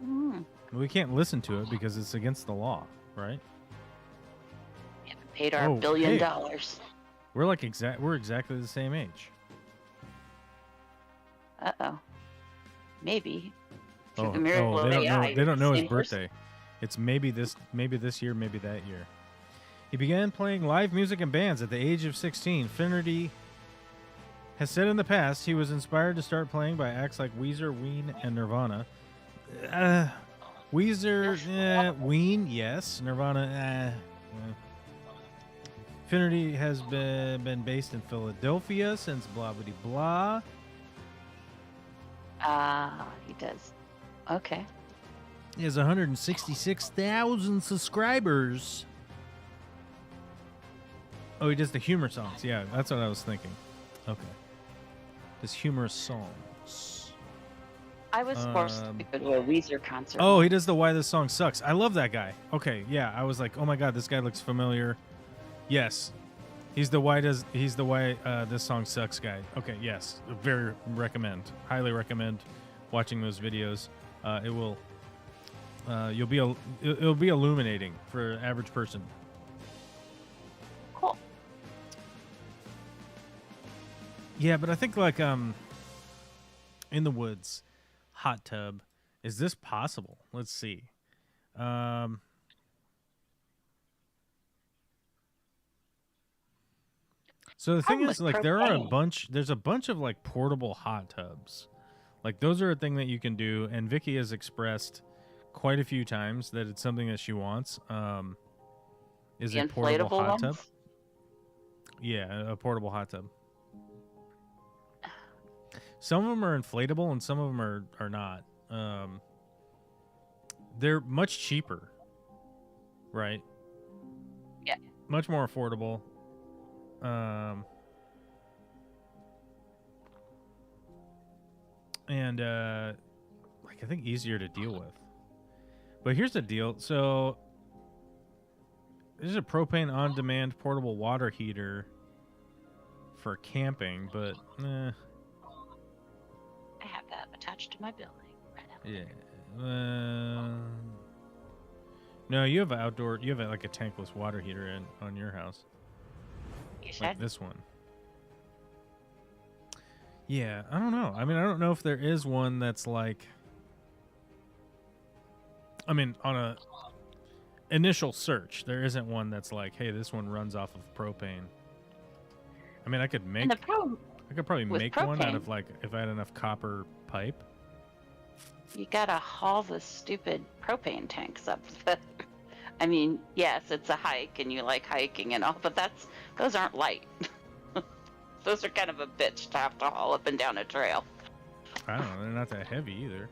Mm. We can't listen to it because it's against the law, right? We haven't paid our Oh, $1 billion. hey. We're like we're exactly the same age. Uh-oh. Maybe. Through Oh, the miracle they of don't AI, know. They don't know his same person. birthday. It's maybe this year, maybe that year. He began playing live music in bands at the age of 16. Finnerty has said in the past he was inspired to start playing by acts like Weezer, Ween, and Nirvana. Weezer, Ween, yes. Nirvana, Finnerty has been based in Philadelphia since blah blah blah. He does. Okay. He has 166,000 subscribers. Oh, he does the humor songs. Yeah, that's what I was thinking. Okay. Does humorous songs. I was forced to go to a Weezer concert. Oh, he does the Why This Song Sucks. I love that guy. Okay, yeah. I was like, oh my God, this guy looks familiar. Yes. He's the Why This Song Sucks guy. Okay, yes. Highly recommend watching those videos. It will it'll be illuminating for an average person. Cool. Yeah, but I think like in the woods, hot tub, is this possible? Let's see. So the thing is, like, there's a bunch of like portable hot tubs. Like those are a thing that you can do, and Vicky has expressed quite a few times that it's something that she wants. Is the a portable hot ones? tub? Yeah, a portable hot tub. Some of them are inflatable and some of them are not. They're much cheaper, right? Yeah. Much more affordable. And like I think easier to deal with. But here's the deal. So this is a propane on-demand portable water heater for camping, but I have that attached to my building right now. yeah. No, you have outdoor. You have like a tankless water heater on your house. You like should. This one. Yeah, I don't know. I mean, I don't know if there is one that's like. I mean, on a initial search, there isn't one that's like, hey, this one runs off of propane. I mean, I could make. I could probably make one out of like if I had enough copper pipe. You gotta haul the stupid propane tanks up. I mean, yes, it's a hike and you like hiking and all, but those aren't light. Those are kind of a bitch to have to haul up and down a trail. I don't know. They're not that heavy either.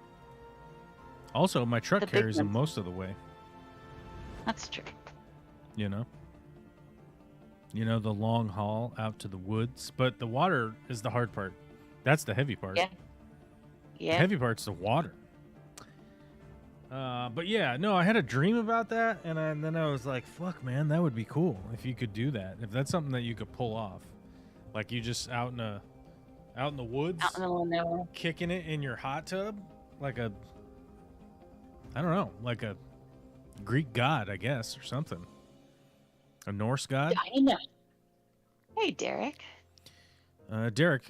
Also, my truck carries them most of the way. That's true. You know, the long haul out to the woods, but the water is the hard part. That's the heavy part. Yeah. Yeah. The heavy part's the water. But yeah, no, I had a dream about that, and then I was like, fuck, man, that would be cool if you could do that. If that's something that you could pull off. Like you just out in the woods, out in the middle of nowhere, kicking it in your hot tub, like I don't know, like a Greek god, I guess, or something. A Norse god. I know. Hey, Derek. Derek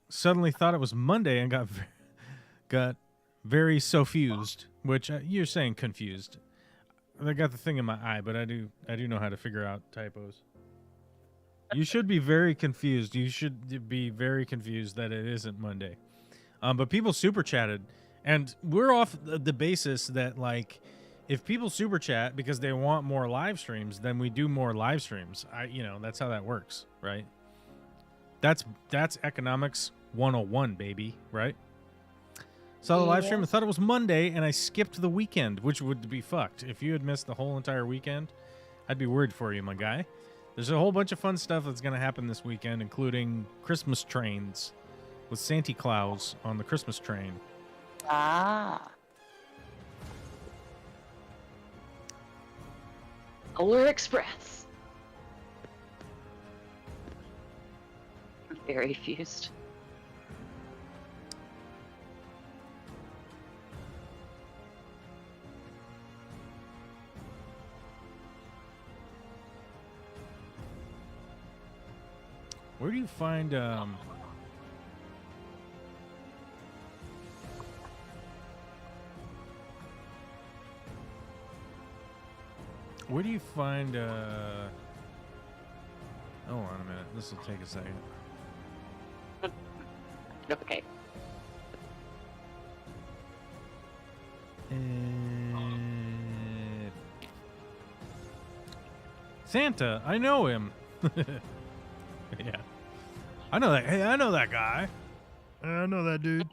suddenly thought it was Monday and got very suffused, which you're saying confused. I got the thing in my eye, but I do know how to figure out typos. You should be very confused. You should be very confused that it isn't Monday. But people super chatted, and we're off the basis that, like, if people super chat because they want more live streams, then we do more live streams. That's how that works, right? That's economics 101, baby, right? Saw the live stream and thought it was Monday, and I skipped the weekend, which would be fucked. If you had missed the whole entire weekend, I'd be worried for you, my guy. There's a whole bunch of fun stuff that's going to happen this weekend, including Christmas trains with Santa Claus on the Christmas train. Ah. Polar Express. I'm very fused. Where do you find where do you find hold on a minute, this will take a second. Okay. Santa, I know him. Yeah. I know that. Hey, I know that guy. I know that dude.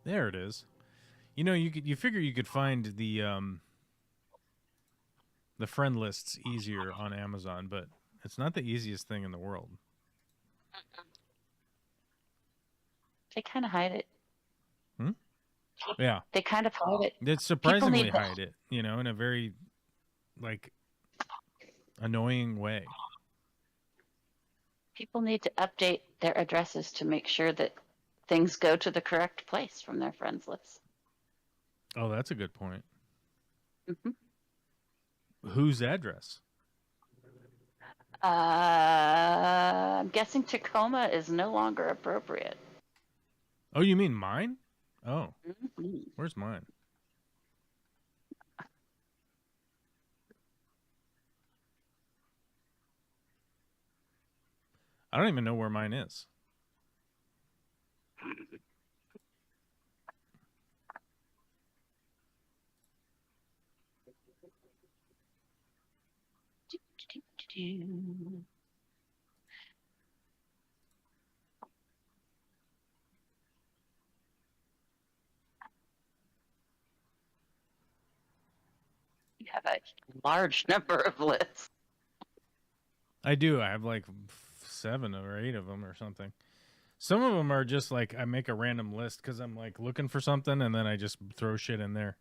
There it is. You figure you could find the friend lists easier on Amazon, but it's not the easiest thing in the world. They kind of hide it. Yeah. They kind of hide it. They surprisingly hide it, in a very like annoying way. People need to update their addresses to make sure that things go to the correct place from their friends list. Oh, that's a good point. Mm-hmm. Whose address? I'm guessing Tacoma is no longer appropriate. Oh, you mean mine? Oh, Mm-hmm. where's mine? I don't even know where mine is. You have a large number of lists. I do. I have like 7 or 8 of them or something. Some of them are just like I make a random list because I'm like looking for something and then I just throw shit in there.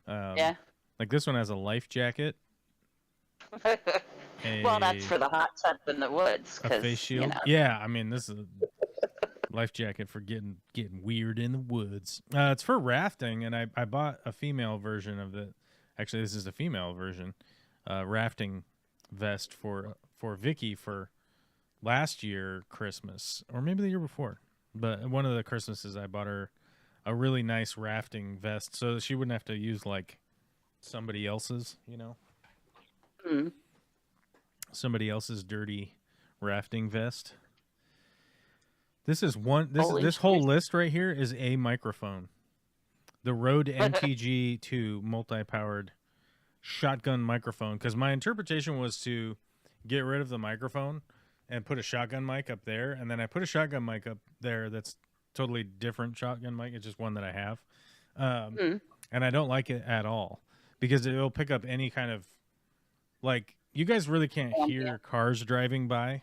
Yeah. Like this one has a life jacket. Well, that's for the hot tub in the woods. A face shield. You know. Yeah, I mean this is a life jacket for getting weird in the woods. It's for rafting, and I bought a female version of it. Actually, this is the female version. Rafting vest for Vicky for last year Christmas, or maybe the year before. But one of the Christmases I bought her a really nice rafting vest so that she wouldn't have to use like somebody else's, you know. Mm. Somebody else's dirty rafting vest. This is one. This whole list right here is a microphone. The Rode NTG2 multi-powered shotgun microphone. Because my interpretation was to get rid of the microphone and put a shotgun mic up there, and then I put a shotgun mic up there that's totally different shotgun mic. It's just one that I have, and I don't like it at all because it'll pick up any kind of like. You guys really can't hear cars driving by.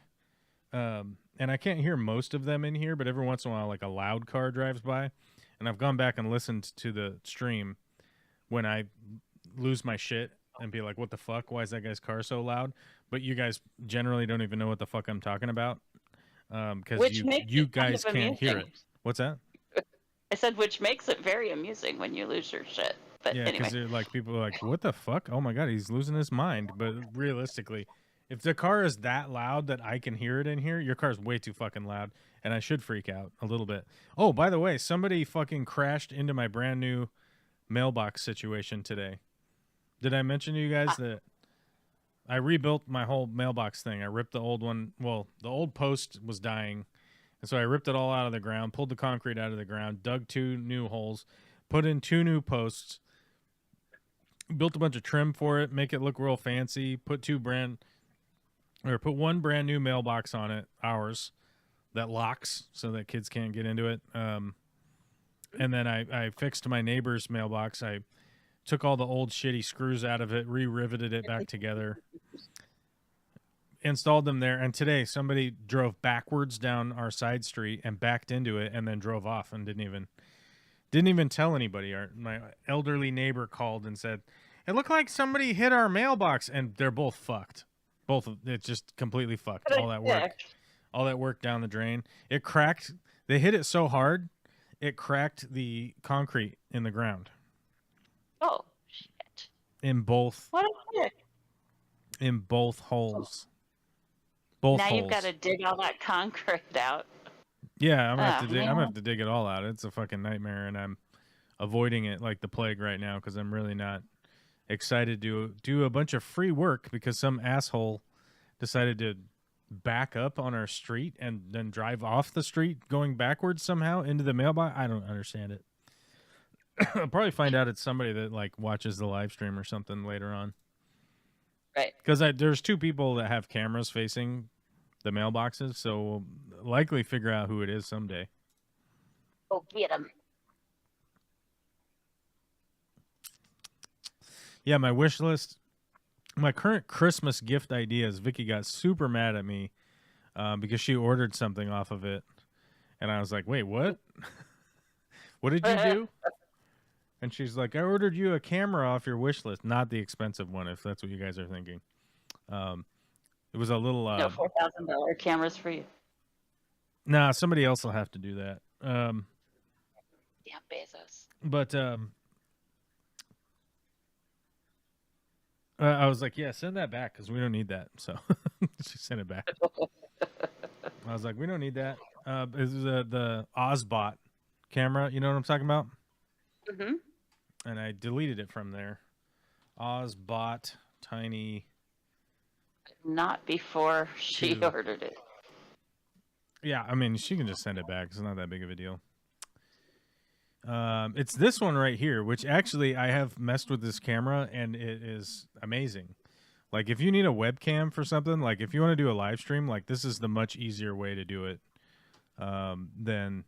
And I can't hear most of them in here, but every once in a while, like a loud car drives by. And I've gone back and listened to the stream when I lose my shit and be like, what the fuck? Why is that guy's car so loud? But you guys generally don't even know what the fuck I'm talking about. Because you guys can't hear it. What's that? I said, which makes it very amusing when you lose your shit. But yeah, because anyway. like people are like, what the fuck? Oh my God, he's losing his mind. But realistically, if the car is that loud that I can hear it in here, your car's way too fucking loud, and I should freak out a little bit. Oh, by the way, somebody fucking crashed into my brand new mailbox situation today. Did I mention to you guys that I rebuilt my whole mailbox thing? I ripped the old one. Well, the old post was dying, and so I ripped it all out of the ground, pulled the concrete out of the ground, dug 2 new holes, put in 2 new posts, built a bunch of trim for it, make it look real fancy, put one brand new mailbox on it, ours, that locks so that kids can't get into it. And then I fixed my neighbor's mailbox. I took all the old shitty screws out of it, re-riveted it back together, installed them there. And today somebody drove backwards down our side street and backed into it and then drove off and didn't even tell anybody. My elderly neighbor called and said, it looked like somebody hit our mailbox, and they're both fucked. It's just completely fucked. All that work down the drain. It cracked. They hit it so hard, it cracked the concrete in the ground. Oh shit! In both. What a dick. In both holes. Now you've got to dig all that concrete out. Yeah, I'm gonna have to dig it all out. It's a fucking nightmare, and I'm avoiding it like the plague right now because I'm really not excited to do a bunch of free work because some asshole decided to back up on our street and then drive off the street going backwards somehow into the mailbox. I don't understand it. I'll probably find out it's somebody that like watches the live stream or something later on. Right. Because there's 2 people that have cameras facing the mailboxes, so we'll likely figure out who it is someday. Oh, get him. Yeah, my wish list, my current Christmas gift ideas, Vicky got super mad at me because she ordered something off of it. And I was like, wait, what? What did you do? And she's like, I ordered you a camera off your wish list. Not the expensive one, if that's what you guys are thinking. It was a little... No $4,000 cameras for you. Nah, somebody else will have to do that. Damn Bezos. But I was like, yeah, send that back because we don't need that. So she sent it back. I was like, we don't need that. This is the Ozbot camera. You know what I'm talking about? Mm-hmm. And I deleted it from there. Ozbot tiny. Not before she Two. ordered it. Yeah, I mean, she can just send it back. It's not that big of a deal. It's this one right here, which actually I have messed with this camera, and it is amazing. Like, if you need a webcam for something, like if you want to do a live stream, like this is the much easier way to do it than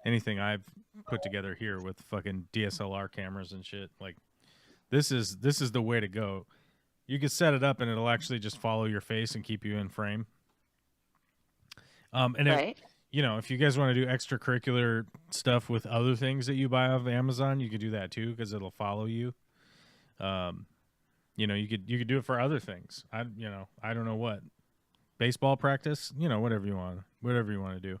anything I've put together here with fucking DSLR cameras and shit. Like, this is the way to go. You can set it up, and it'll actually just follow your face and keep you in frame. And Right. you know, if you guys want to do extracurricular stuff with other things that you buy off of Amazon, you could do that too because it'll follow you. You know, you could do it for other things. I don't know what. Baseball practice, you know, whatever you want to do.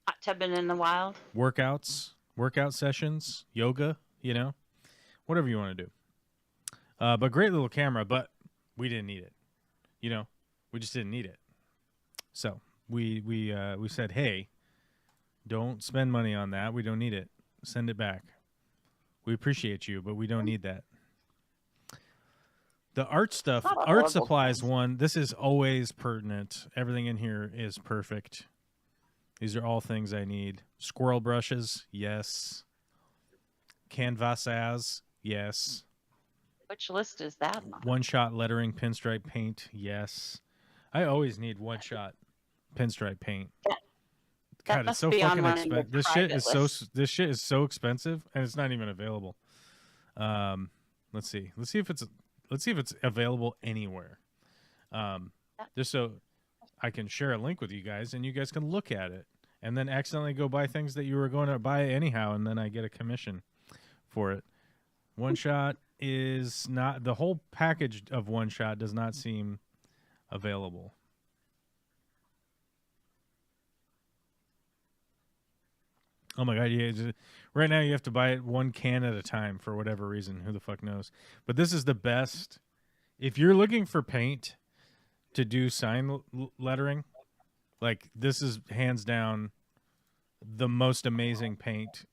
Hot tubbing in the wild. Workouts, workout sessions, yoga, you know, whatever you want to do. But great little camera, but we didn't need it. You know, we just didn't need it. So we said, hey, don't spend money on that. We don't need it. Send it back. We appreciate you, but we don't need that. The art stuff, art supplies one, this is always pertinent. Everything in here is perfect. These are all things I need. Squirrel brushes, yes. Canvases, yes. Which list is that on? One-shot lettering, pinstripe paint, yes. I always need one-shot pinstripe paint. God, it's so fucking expensive. This shit is so expensive, and it's not even available. Let's see if it's available anywhere. Just so I can share a link with you guys, and you guys can look at it, and then accidentally go buy things that you were going to buy anyhow, and then I get a commission for it. One shot is not, the whole package of one shot does not seem available. Oh my God, yeah. Right now you have to buy it one can at a time for whatever reason. Who the fuck knows? But this is the best. If you're looking for paint to do sign lettering, like this is hands down the most amazing paint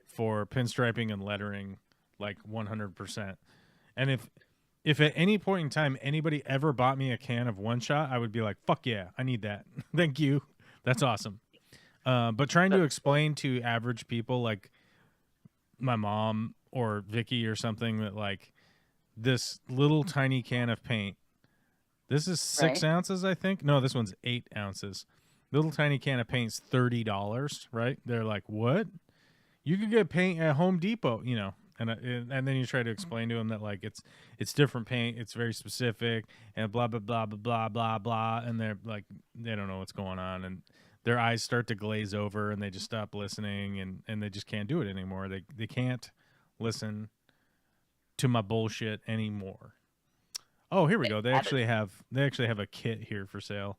for pinstriping and lettering, like 100%. And if at any point in time anybody ever bought me a can of One Shot, I would be like, fuck yeah, I need that. Thank you. That's awesome. But trying to explain to average people like my mom or Vicky or something that like this little tiny can of paint, this is 6 ounces, I think. No, this one's 8 ounces. Little tiny can of paint's $30, right? They're like, what? You could get paint at Home Depot, you know. And then you try to explain to them that like it's different paint, it's very specific, and blah blah blah blah blah blah blah, and they're like they don't know what's going on, and their eyes start to glaze over, and they just stop listening, and they just can't do it anymore. They can't listen to my bullshit anymore. Oh, here we go. They actually have a kit here for sale,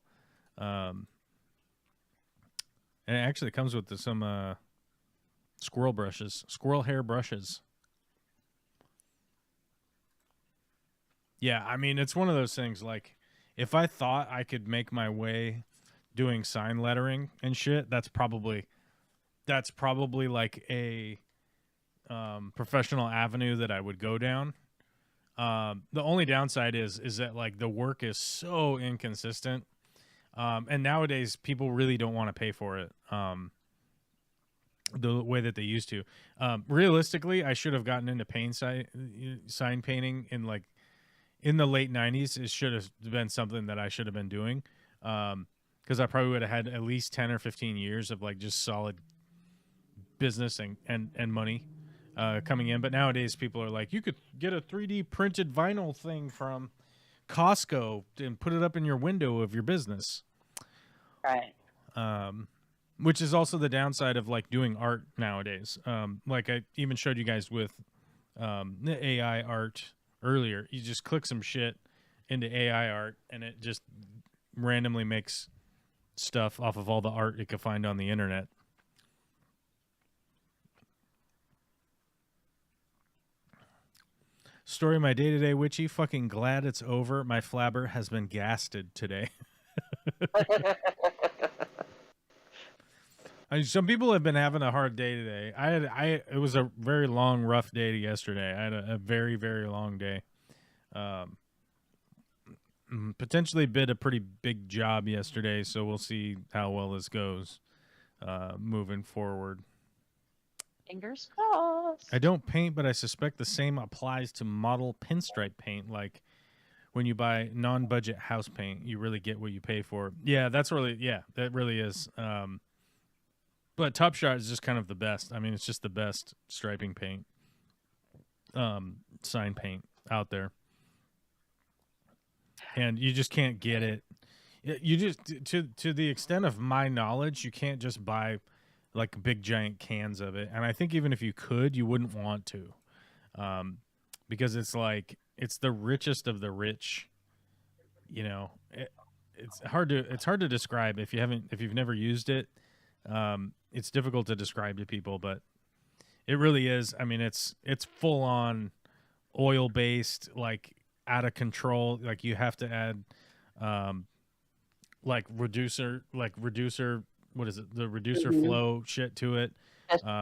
and it actually comes with some squirrel hair brushes. Yeah, I mean, it's one of those things, like, if I thought I could make my way doing sign lettering and shit, that's probably like a professional avenue that I would go down. The only downside is that, like, the work is so inconsistent. And nowadays, people really don't want to pay for it the way that they used to. Realistically, I should have gotten into sign painting in the late 90s. It should have been something that I should have been doing, because I probably would have had at least 10 or 15 years of like just solid business and money coming in. But nowadays people are like, you could get a 3D printed vinyl thing from Costco and put it up in your window of your business. Right. which is also the downside of like doing art nowadays. Like I even showed you guys with the AI art earlier. You just click some shit into AI art and it just randomly makes stuff off of all the art it could find on the internet. Story of my day-to-day, Witchy. Fucking glad it's over. My flabber has been gasted today. Some people have been having a hard day today. It was a very long, rough day yesterday. I had a very, very long day. Potentially bid a pretty big job yesterday, so we'll see how well this goes moving forward. Fingers crossed. I don't paint, but I suspect the same applies to model pinstripe paint. Like when you buy non-budget house paint, you really get what you pay for. Yeah, that really is. But Top Shot is just kind of the best. I mean, it's just the best striping paint, sign paint out there. And you just can't get it. You just, to the extent of my knowledge, you can't just buy like big giant cans of it. And I think even if you could, you wouldn't want to, because it's like, it's the richest of the rich, you know. It's hard to describe if you've never used it. It's difficult to describe to people, but it really is. I mean, it's full on oil based, like out of control. Like you have to add, like reducer, what is it? The reducer flow shit to it.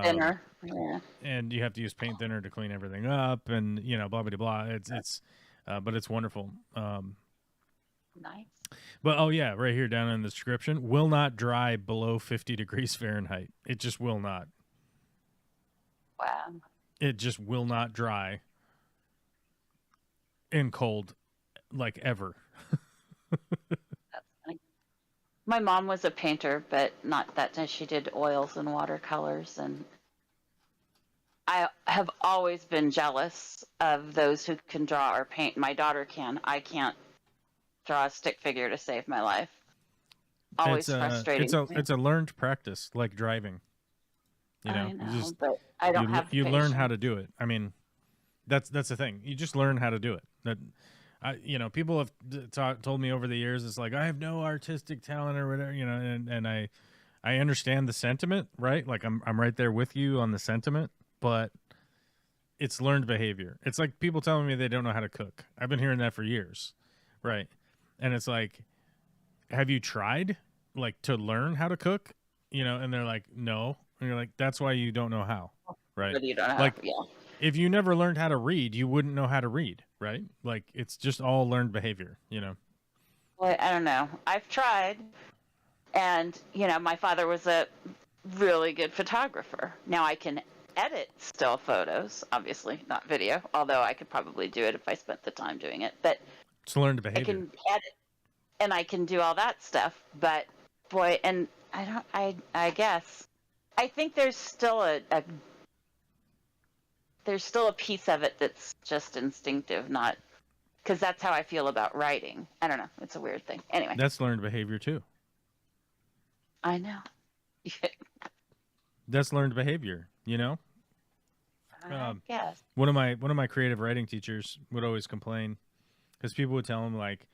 Thinner. Yeah. And you have to use paint thinner to clean everything up, and you know, blah blah blah. But it's wonderful. Nice. But oh yeah, right here down in the description, will not dry below 50 degrees Fahrenheit. It just will not. Wow. It just will not dry in cold, like ever. That's funny. My mom was a painter, but not that time. She did oils and watercolors, and I have always been jealous of those who can draw or paint. My daughter can. I can't draw a stick figure to save my life. Always frustrating. It's a learned practice, like driving. You know, I know, but I don't have. You learn how to do it. I mean, that's the thing. You just learn how to do it. People have told me over the years, it's like I have no artistic talent or whatever. You know, and I understand the sentiment, right? Like I'm right there with you on the sentiment, but it's learned behavior. It's like people telling me they don't know how to cook. I've been hearing that for years, right? And it's like, have you tried like to learn how to cook? You know, and they're like, no. And you're like, that's why you don't know how, right? But you don't have, like, yeah. If you never learned how to read, you wouldn't know how to read, right? Like, it's just all learned behavior, you know? Well, I don't know. I've tried. And, you know, my father was a really good photographer. Now I can edit still photos, obviously, not video, although I could probably do it if I spent the time doing it. But it's learned behavior. I can edit and I can do all that stuff. But boy, and I guess I think there's still a piece of it that's just instinctive, not because that's how I feel about writing. I don't know. It's a weird thing. Anyway, that's learned behavior too. I know. That's learned behavior, you know. I guess one of my creative writing teachers would always complain because people would tell him like,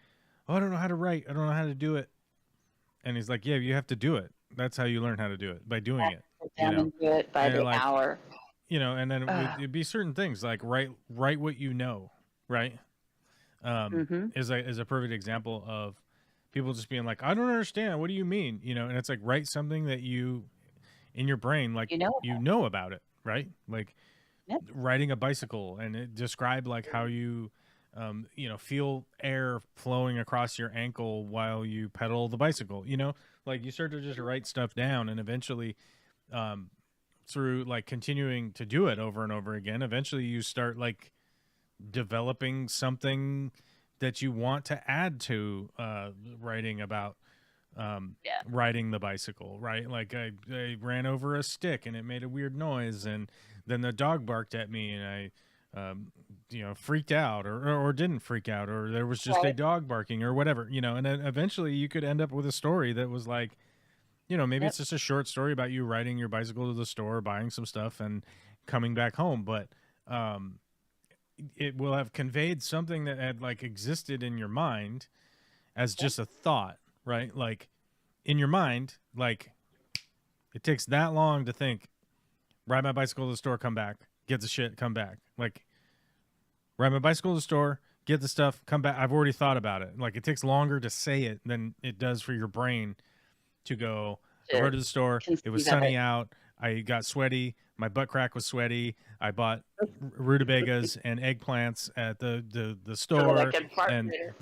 "Oh, I don't know how to write. I don't know how to do it," and he's like, "Yeah, you have to do it. That's how you learn how to do it, by doing it." You know? And do it by the hour. You know, and then it'd be certain things like write what you know, right? Is a perfect example of people just being like, I don't understand. What do you mean? You know, and it's like write something that you in your brain like you know about it, right? Like riding a bicycle, and it describe like how you feel air flowing across your ankle while you pedal the bicycle. You know, like you start to just write stuff down, and eventually through like continuing to do it over and over again, eventually you start like developing something that you want to add to writing about riding the bicycle, right? Like I ran over a stick and it made a weird noise, and then the dog barked at me, and I freaked out or didn't freak out, or there was just a dog barking or whatever, you know. And then eventually you could end up with a story that was like You know, maybe Yep. it's just a short story about you riding your bicycle to the store, buying some stuff, and coming back home. But um, it will have conveyed something that had like existed in your mind as Yep. just a thought, right? Like in your mind, like it takes that long to think, ride my bicycle to the store, come back, get the shit, come back. Like ride my bicycle to the store, get the stuff, come back. I've already thought about it. Like it takes longer to say it than it does for your brain to go, I To rode to the store. It was conceive of sunny it. out. I got sweaty. My butt crack was sweaty. I bought rutabagas and eggplants at the So that I store, can fart and later.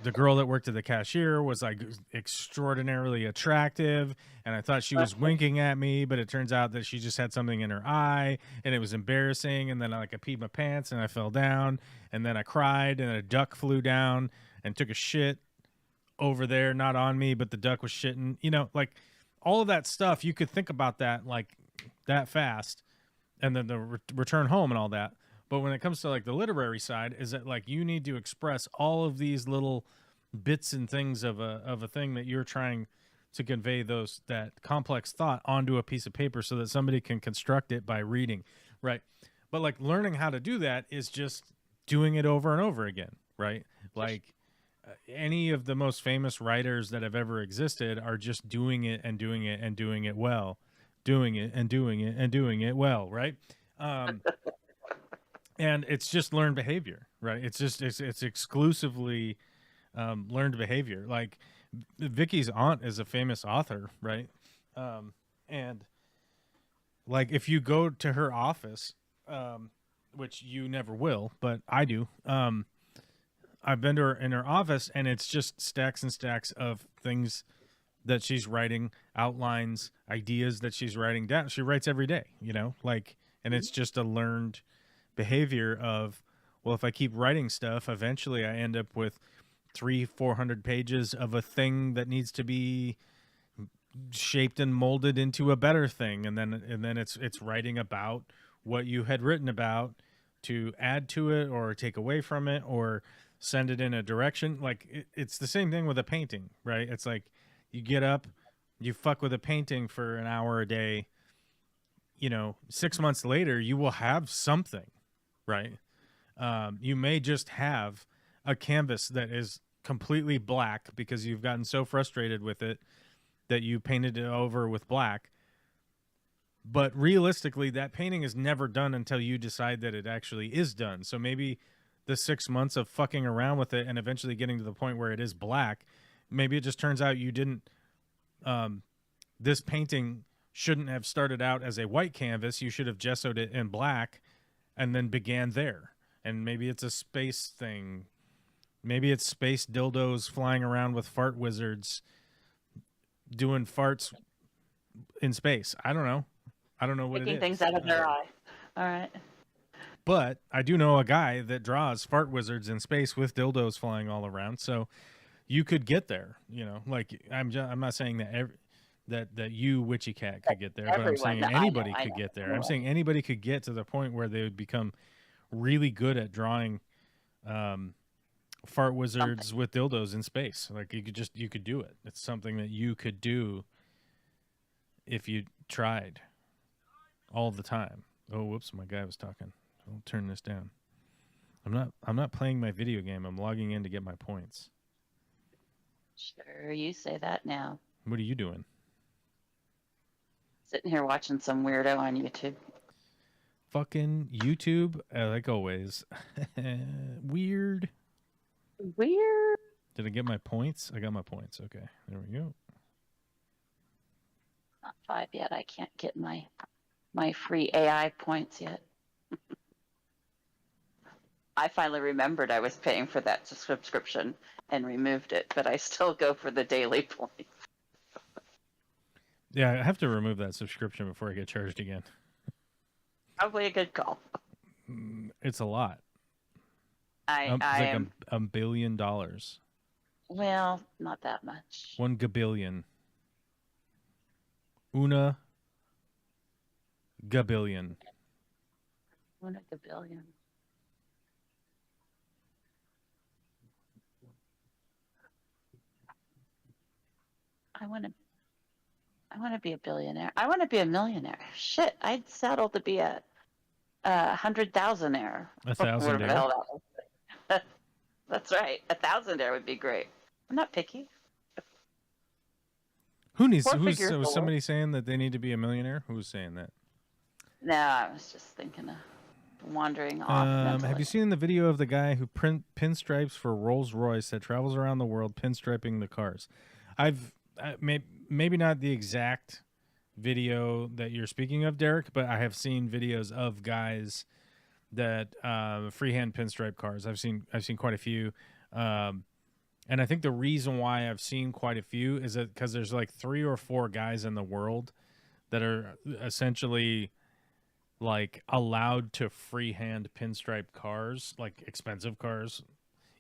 the girl that worked at the cashier was like extraordinarily attractive, and I thought she was winking at me, but it turns out that she just had something in her eye, and it was embarrassing. And then I peed my pants and I fell down, and then I cried, and a duck flew down and took a shit over there, not on me, but the duck was shitting. You know, like all of that stuff. You could think about that like that fast, and then the return home and all that. But when it comes to like the literary side, is that like you need to express all of these little bits and things of a thing that you're trying to convey that complex thought onto a piece of paper so that somebody can construct it by reading, right? But like learning how to do that is just doing it over and over again, right? Like any of the most famous writers that have ever existed are just doing it and doing it and doing it well, doing it and doing it and doing it well, right? Um, and it's just learned behavior, right? It's exclusively learned behavior. Like Vicky's aunt is a famous author, right? And like if you go to her office, which you never will, but I do. I've been to her in her office, and it's just stacks and stacks of things that she's writing, outlines, ideas that she's writing down. She writes every day, you know, like, and it's just a learned behavior of, well, if I keep writing stuff, eventually I end up with 300-400 pages of a thing that needs to be shaped and molded into a better thing, and then it's writing about what you had written about to add to it or take away from it or send it in a direction. Like it's the same thing with a painting, right? It's like you get up, you fuck with a painting for an hour a day, you know, 6 months later you will have something, right? You may just have a canvas that is completely black because you've gotten so frustrated with it that you painted it over with black. But realistically, that painting is never done until you decide that it actually is done. So maybe the 6 months of fucking around with it and eventually getting to the point where it is black, maybe it just turns out you didn't, this painting shouldn't have started out as a white canvas. You should have gessoed it in black and then began there. And maybe it's a space thing. Maybe it's space dildos flying around with fart wizards doing farts in space. I don't know. I don't know what it Taking is. things out of their eye. All right. But I do know a guy that draws fart wizards in space with dildos flying all around. So you could get there. You know, like I'm not saying that that you witchy cat could get there, but I'm saying Everyone. anybody I could know. get there. I'm saying anybody could get to the point where they would become really good at drawing fart wizards with dildos in space. Like you could do it. It's something that you could do if you tried all the time. Oh, whoops, my guy was talking. I'll turn this down. I'm not playing my video game. I'm logging in to get my points. Sure, you say that now. What are you doing? Sitting here watching some weirdo on YouTube. Fucking YouTube, like always. Weird. Weird. Did I get my points? I got my points. Okay, there we go. Not 5 yet. I can't get my free AI points yet. I finally remembered I was paying for that subscription and removed it, but I still go for the daily points. Yeah, I have to remove that subscription before I get charged again. Probably a good call. It's a lot. I It's like am $1 billion. well, not that much. 1 gabillion. Una gabillion. 1 gabillion. I want to. I want to be a billionaire. I want to be a millionaire. Shit, I'd settle to be a 100,000-aire. A Whatever the thousandaire. hell that was. That's right. 1,000-aire would be great. I'm not picky. Who needs? Four figures Was will somebody saying that they need to be a millionaire? Who was saying that? No, I was just thinking of wandering off. Mentally. Have you seen the video of the guy who pinstripes for Rolls Royce that travels around the world pinstriping the cars? Maybe not the exact video that you're speaking of, Derek, but I have seen videos of guys that freehand pinstripe cars. I've seen quite a few, and I think the reason why I've seen quite a few is that because there's like 3 or 4 guys in the world that are essentially like allowed to freehand pinstripe cars, like expensive cars,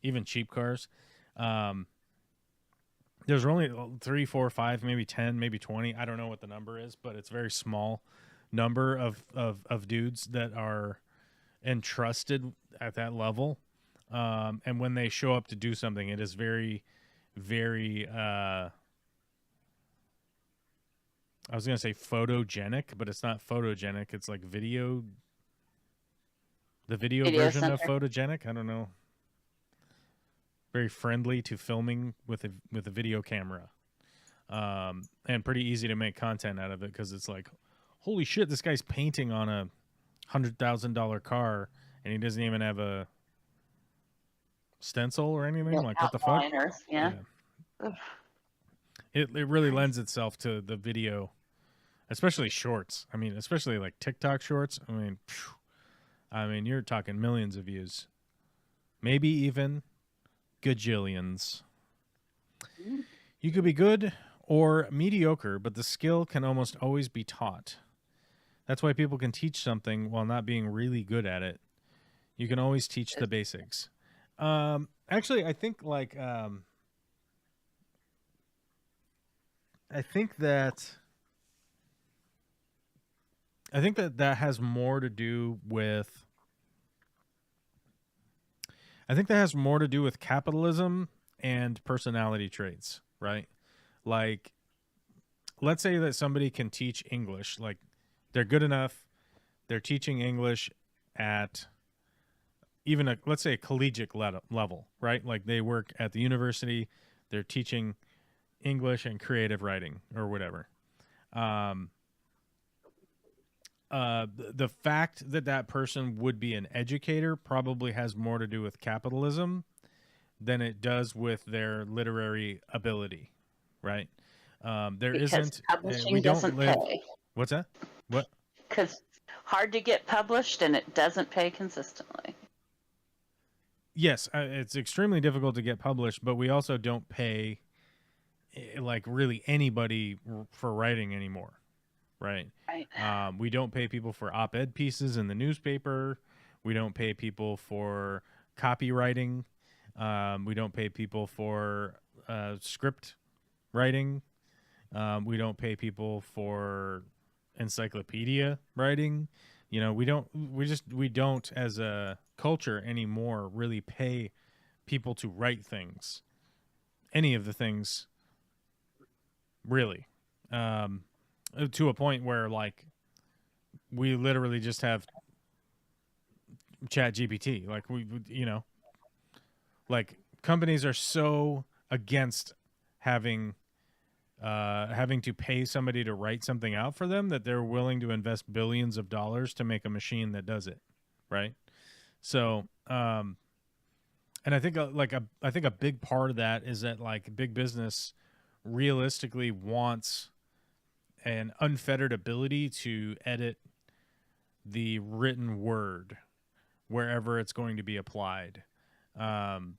even cheap cars. There's only 3, 4, 5, maybe 10, maybe 20. I don't know what the number is, but it's a very small number of dudes that are entrusted at that level. And when they show up to do something, it is very, very, I was going to say photogenic, but it's not photogenic. It's like the video version of photogenic. I don't know. Very friendly to filming with a video camera. And pretty easy to make content out of it because it's like, holy shit, this guy's painting on a $100,000 car and he doesn't even have a stencil or anything. Yeah, like, what the fuck? Yeah. It really lends itself to the video, especially shorts. I mean, especially like TikTok shorts. I mean, you're talking millions of views, maybe even gajillions. You could be good or mediocre, but the skill can almost always be taught. That's why people can teach something while not being really good at it. You can always teach the basics. Actually, I think like I think that has more to do with capitalism and personality traits, right? Like, let's say that somebody can teach English, like they're good enough, they're teaching English at even let's say a collegiate level, right? Like they work at the university, they're teaching English and creative writing or whatever. The fact that person would be an educator probably has more to do with capitalism than it does with their literary ability, right? Because publishing doesn't pay. What's that? What? Because hard to get published and it doesn't pay consistently. Yes, it's extremely difficult to get published, but we also don't pay like really anybody for writing anymore, right? Right. We don't pay people for op-ed pieces in the newspaper. We don't pay people for copywriting. We don't pay people for script writing. We don't pay people for encyclopedia writing. You know, we don't as a culture anymore really pay people to write things. Any of the things, really. To a point where, like, we literally just have Chat GPT. Like, like companies are so against having to pay somebody to write something out for them that they're willing to invest billions of dollars to make a machine that does it, right? So, and I think I think a big part of that is that like big business realistically wants an unfettered ability to edit the written word wherever it's going to be applied. And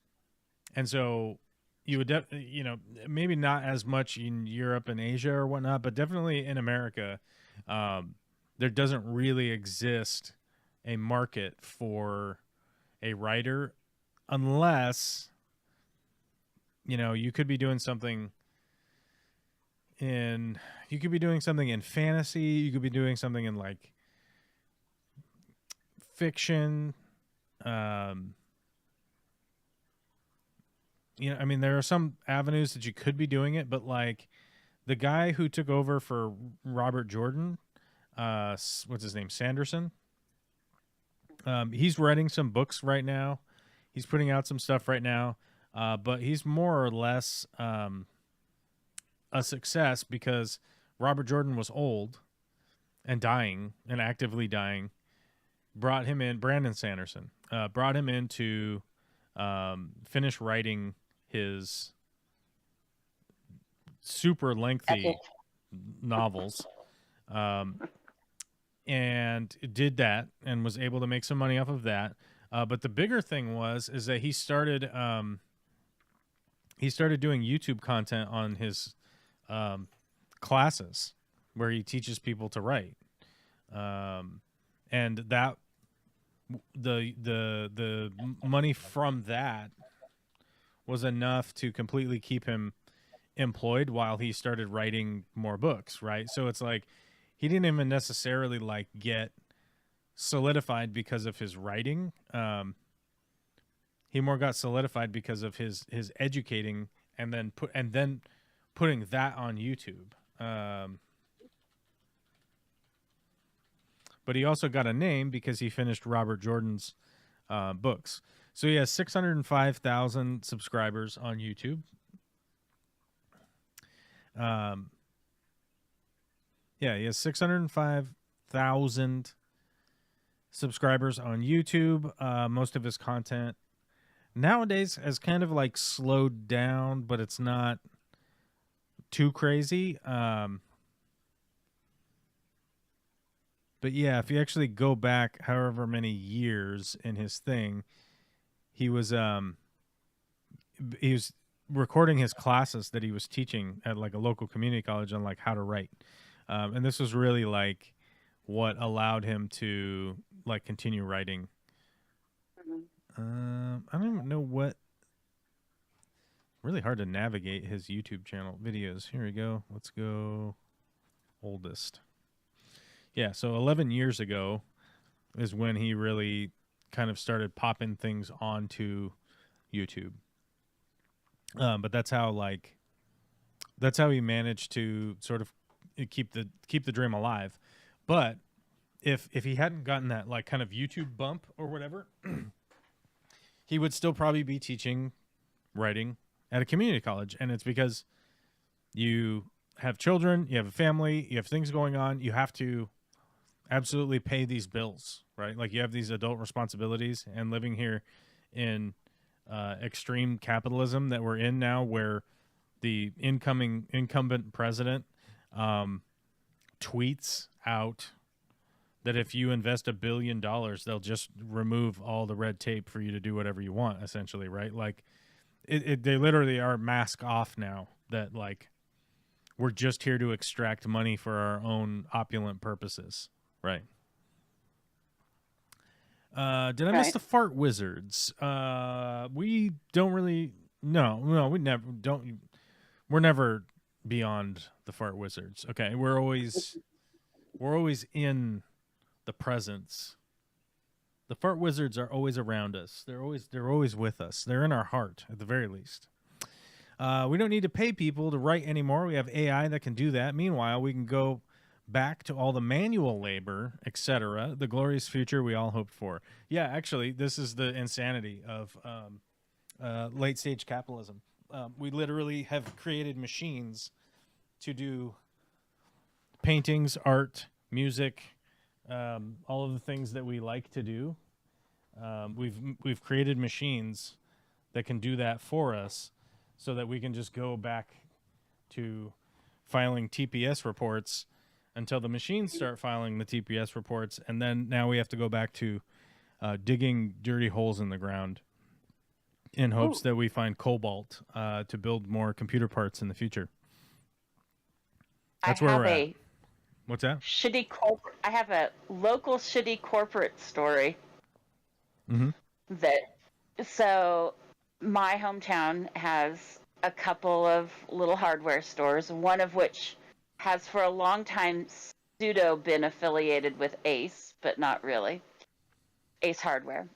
so you would, maybe not as much in Europe and Asia or whatnot, but definitely in America, there doesn't really exist a market for a writer unless, you could be doing something in fantasy. You could be doing something in like fiction. I mean, there are some avenues that you could be doing it, but like the guy who took over for Robert Jordan, what's his name, Sanderson. He's writing some books right now. He's putting out some stuff right now, but he's more or less a success because Robert Jordan was old and dying and actively dying. Brought him in, Brandon Sanderson, brought him in to finish writing his super lengthy novels. And did that and was able to make some money off of that. But the bigger thing is that he started doing YouTube content on his classes where he teaches people to write. And that the money from that was enough to completely keep him employed while he started writing more books, right? So it's like he didn't even necessarily like get solidified because of his writing. He more got solidified because of his educating and then putting that on YouTube. But he also got a name because he finished Robert Jordan's books. So he has 605,000 subscribers on YouTube. Yeah, he has 605,000 subscribers on YouTube. Most of his content nowadays has kind of like slowed down, but it's not too crazy. But yeah, if you actually go back however many years in his thing, he was recording his classes that he was teaching at like a local community college on like how to write. And this was really like what allowed him to like continue writing. I don't even know what. Really hard to navigate his YouTube channel videos. Here we go. Let's go oldest. Yeah, so 11 years ago is when he really kind of started popping things onto YouTube. But that's how he managed to sort of keep the dream alive. But if he hadn't gotten that like kind of YouTube bump or whatever, he would still probably be teaching writing at a community college. And it's because you have children, you have a family, you have things going on, you have to absolutely pay these bills, right? Like you have these adult responsibilities, and living here in extreme capitalism that we're in now, where the incumbent president tweets out that if you invest $1 billion, they'll just remove all the red tape for you to do whatever you want, essentially, right? Like they literally are mask off now, that like we're just here to extract money for our own opulent purposes. Right. Did I miss the fart wizards? We don't really. No, we never don't. We're never beyond the fart wizards. Okay, we're always in the presence. The fart wizards are always around us. They're always with us. They're in our heart at the very least. We don't need to pay people to write anymore. We have AI that can do that. Meanwhile, we can go back to all the manual labor, etc., the glorious future we all hoped for. Yeah, actually, this is the insanity of late-stage capitalism. We literally have created machines to do paintings, art, music, all of the things that we like to do. We've created machines that can do that for us, so that we can just go back to filing TPS reports until the machines start filing the TPS reports, and then now we have to go back to digging dirty holes in the ground in hopes that we find cobalt to build more computer parts in the future. That's where we're at. What's that? I have a local shitty corporate story. Mm-hmm. So my hometown has a couple of little hardware stores, one of which has for a long time pseudo been affiliated with Ace, but not really. Ace Hardware.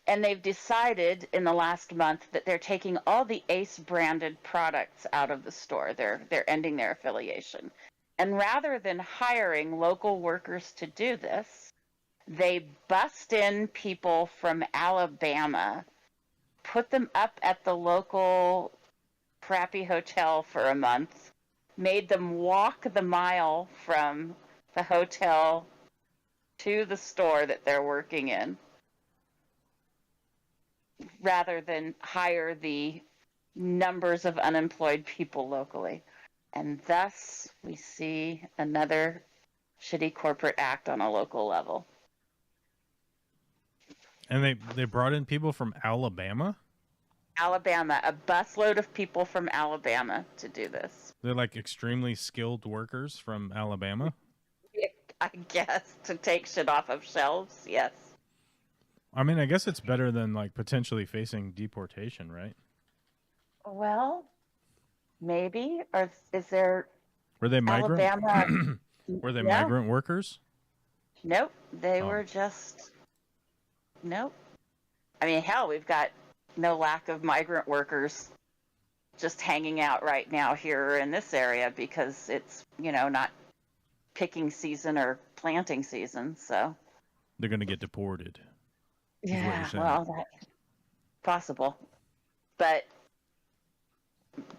And they've decided in the last month that they're taking all the Ace branded products out of the store. They're ending their affiliation. And rather than hiring local workers to do this, they bust in people from Alabama, put them up at the local crappy hotel for a month, made them walk the mile from the hotel to the store that they're working in, rather than hire the numbers of unemployed people locally. And thus we see another shitty corporate act on a local level. And they brought in people from Alabama? Alabama, a busload of people from Alabama to do this. They're like extremely skilled workers from Alabama? I guess, to take shit off of shelves, yes. I mean, I guess it's better than like potentially facing deportation, right? Well, maybe. Or is there Were they migrant? Alabama? Were they Yeah. migrant workers? Nope. They Oh. were just. Nope. I mean, hell, we've got no lack of migrant workers just hanging out right now here in this area because it's, not picking season or planting season. So. They're going to get deported. Yeah, well, that's possible. But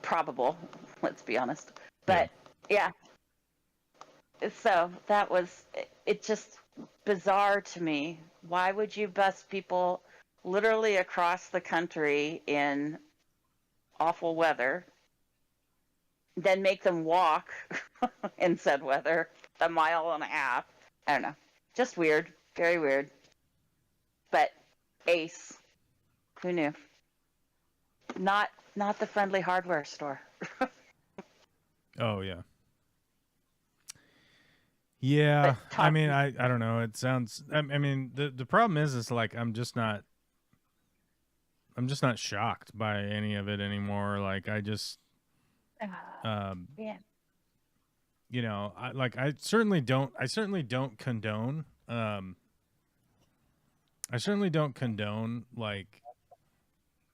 probable, let's be honest. But yeah. So that was it's just bizarre to me. Why would you bus people literally across the country in awful weather, then make them walk in said weather a mile and a half? I don't know. Just weird. Very weird. But Ace, who knew? Not the friendly hardware store. Oh yeah. Yeah, But I mean, I don't know. It sounds. I mean, the problem is like I'm just not shocked by any of it anymore. Like I just, Yeah. I certainly don't condone. I certainly don't condone like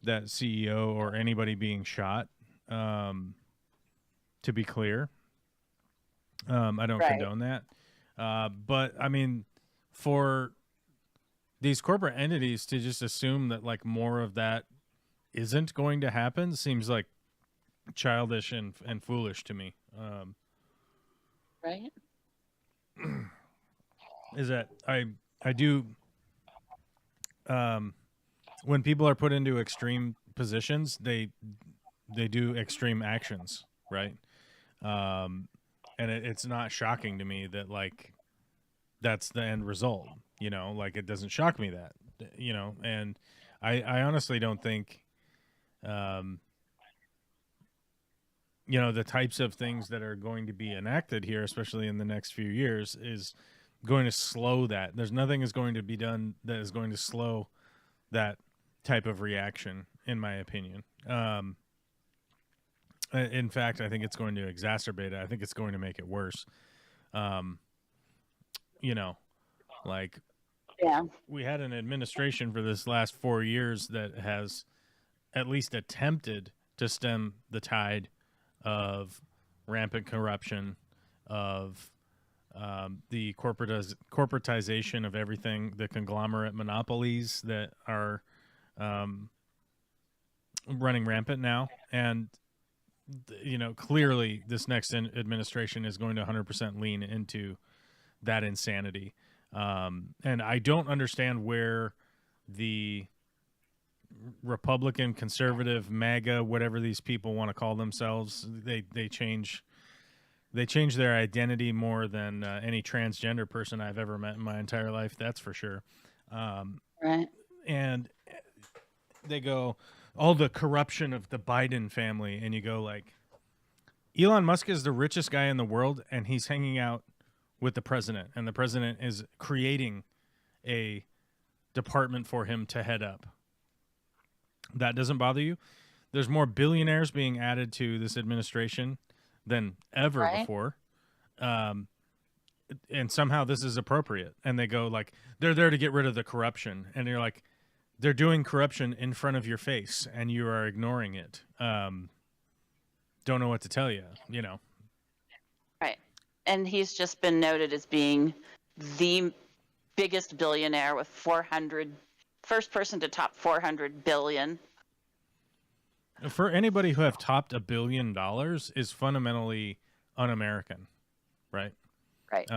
that CEO or anybody being shot. To be clear, I don't condone that. But I mean, for these corporate entities to just assume that like more of that isn't going to happen seems like childish and foolish to me. Right. Is that I do when people are put into extreme positions, they do extreme actions, right? And it's not shocking to me that like that's the end result, like it doesn't shock me that, and I honestly don't think, the types of things that are going to be enacted here, especially in the next few years, is going to slow that. There's nothing is going to be done that is going to slow that type of reaction, in my opinion. In fact, I think it's going to exacerbate it. I think it's going to make it worse. Like we had an administration for this last 4 years that has at least attempted to stem the tide of rampant corruption, of the corporatization of everything, the conglomerate monopolies that are running rampant now. And clearly this next administration is going to 100% lean into that insanity. And I don't understand where the Republican, conservative, MAGA, whatever these people want to call themselves, they change their identity more than any transgender person I've ever met in my entire life. That's for sure. Right. And they go, all the corruption of the Biden family, and you go like, Elon Musk is the richest guy in the world, and he's hanging out with the president, and the president is creating a department for him to head up. That doesn't bother you? There's more billionaires being added to this administration than ever before. And somehow this is appropriate. And they go like, they're there to get rid of the corruption. And you're like, they're doing corruption in front of your face and you are ignoring it. Don't know what to tell you, you know. Right. And he's just been noted as being the biggest billionaire with first person to top 400 billion. For anybody who have topped $1 billion is fundamentally un-American, right? Right.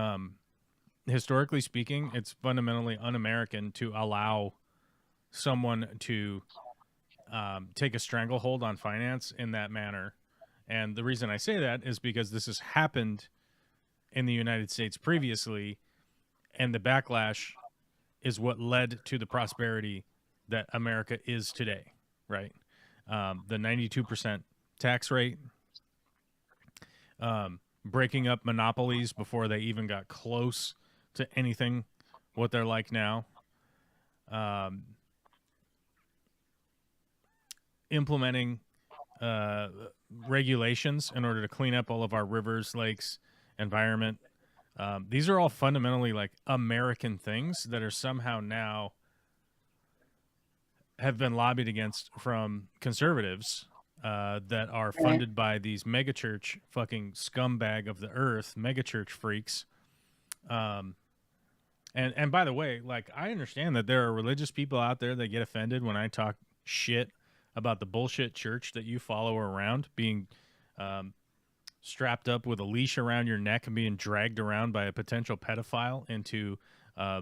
Historically speaking, it's fundamentally un-American to allow someone to take a stranglehold on finance in that manner. And the reason I say that is because this has happened in the United States previously, and the backlash is what led to the prosperity that America is today, right? The 92% tax rate, breaking up monopolies before they even got close to anything what they're like now, implementing regulations in order to clean up all of our rivers, lakes, environment. These are all fundamentally like American things that are somehow now have been lobbied against from conservatives that are funded by these megachurch fucking scumbag of the earth, megachurch freaks. And by the way, like, I understand that there are religious people out there that get offended when I talk shit about the bullshit church that you follow around, being strapped up with a leash around your neck and being dragged around by a potential pedophile into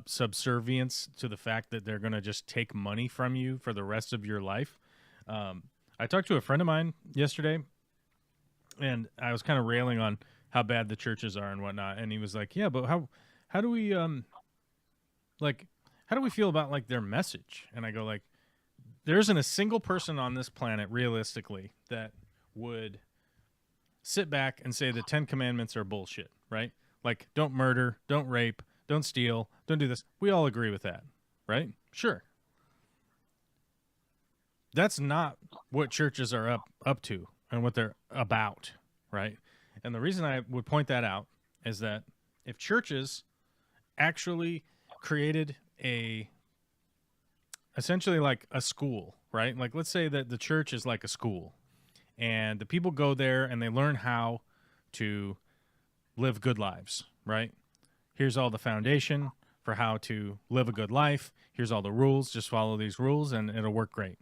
subservience to the fact that they're going to just take money from you for the rest of your life. I talked to a friend of mine yesterday, and I was kind of railing on how bad the churches are and whatnot. And he was like, yeah, but how do we, how do we feel about like their message? And I go like, there isn't a single person on this planet realistically that would sit back and say the 10 commandments are bullshit, right? Like, don't murder, don't rape, don't steal, don't do this. We all agree with that, right? Sure. That's not what churches are up to and what they're about, right? And the reason I would point that out is that if churches actually created essentially like a school, right? Like, let's say that the church is like a school, and the people go there and they learn how to live good lives, right? Here's all the foundation for how to live a good life. Here's all the rules. Just follow these rules and it'll work great.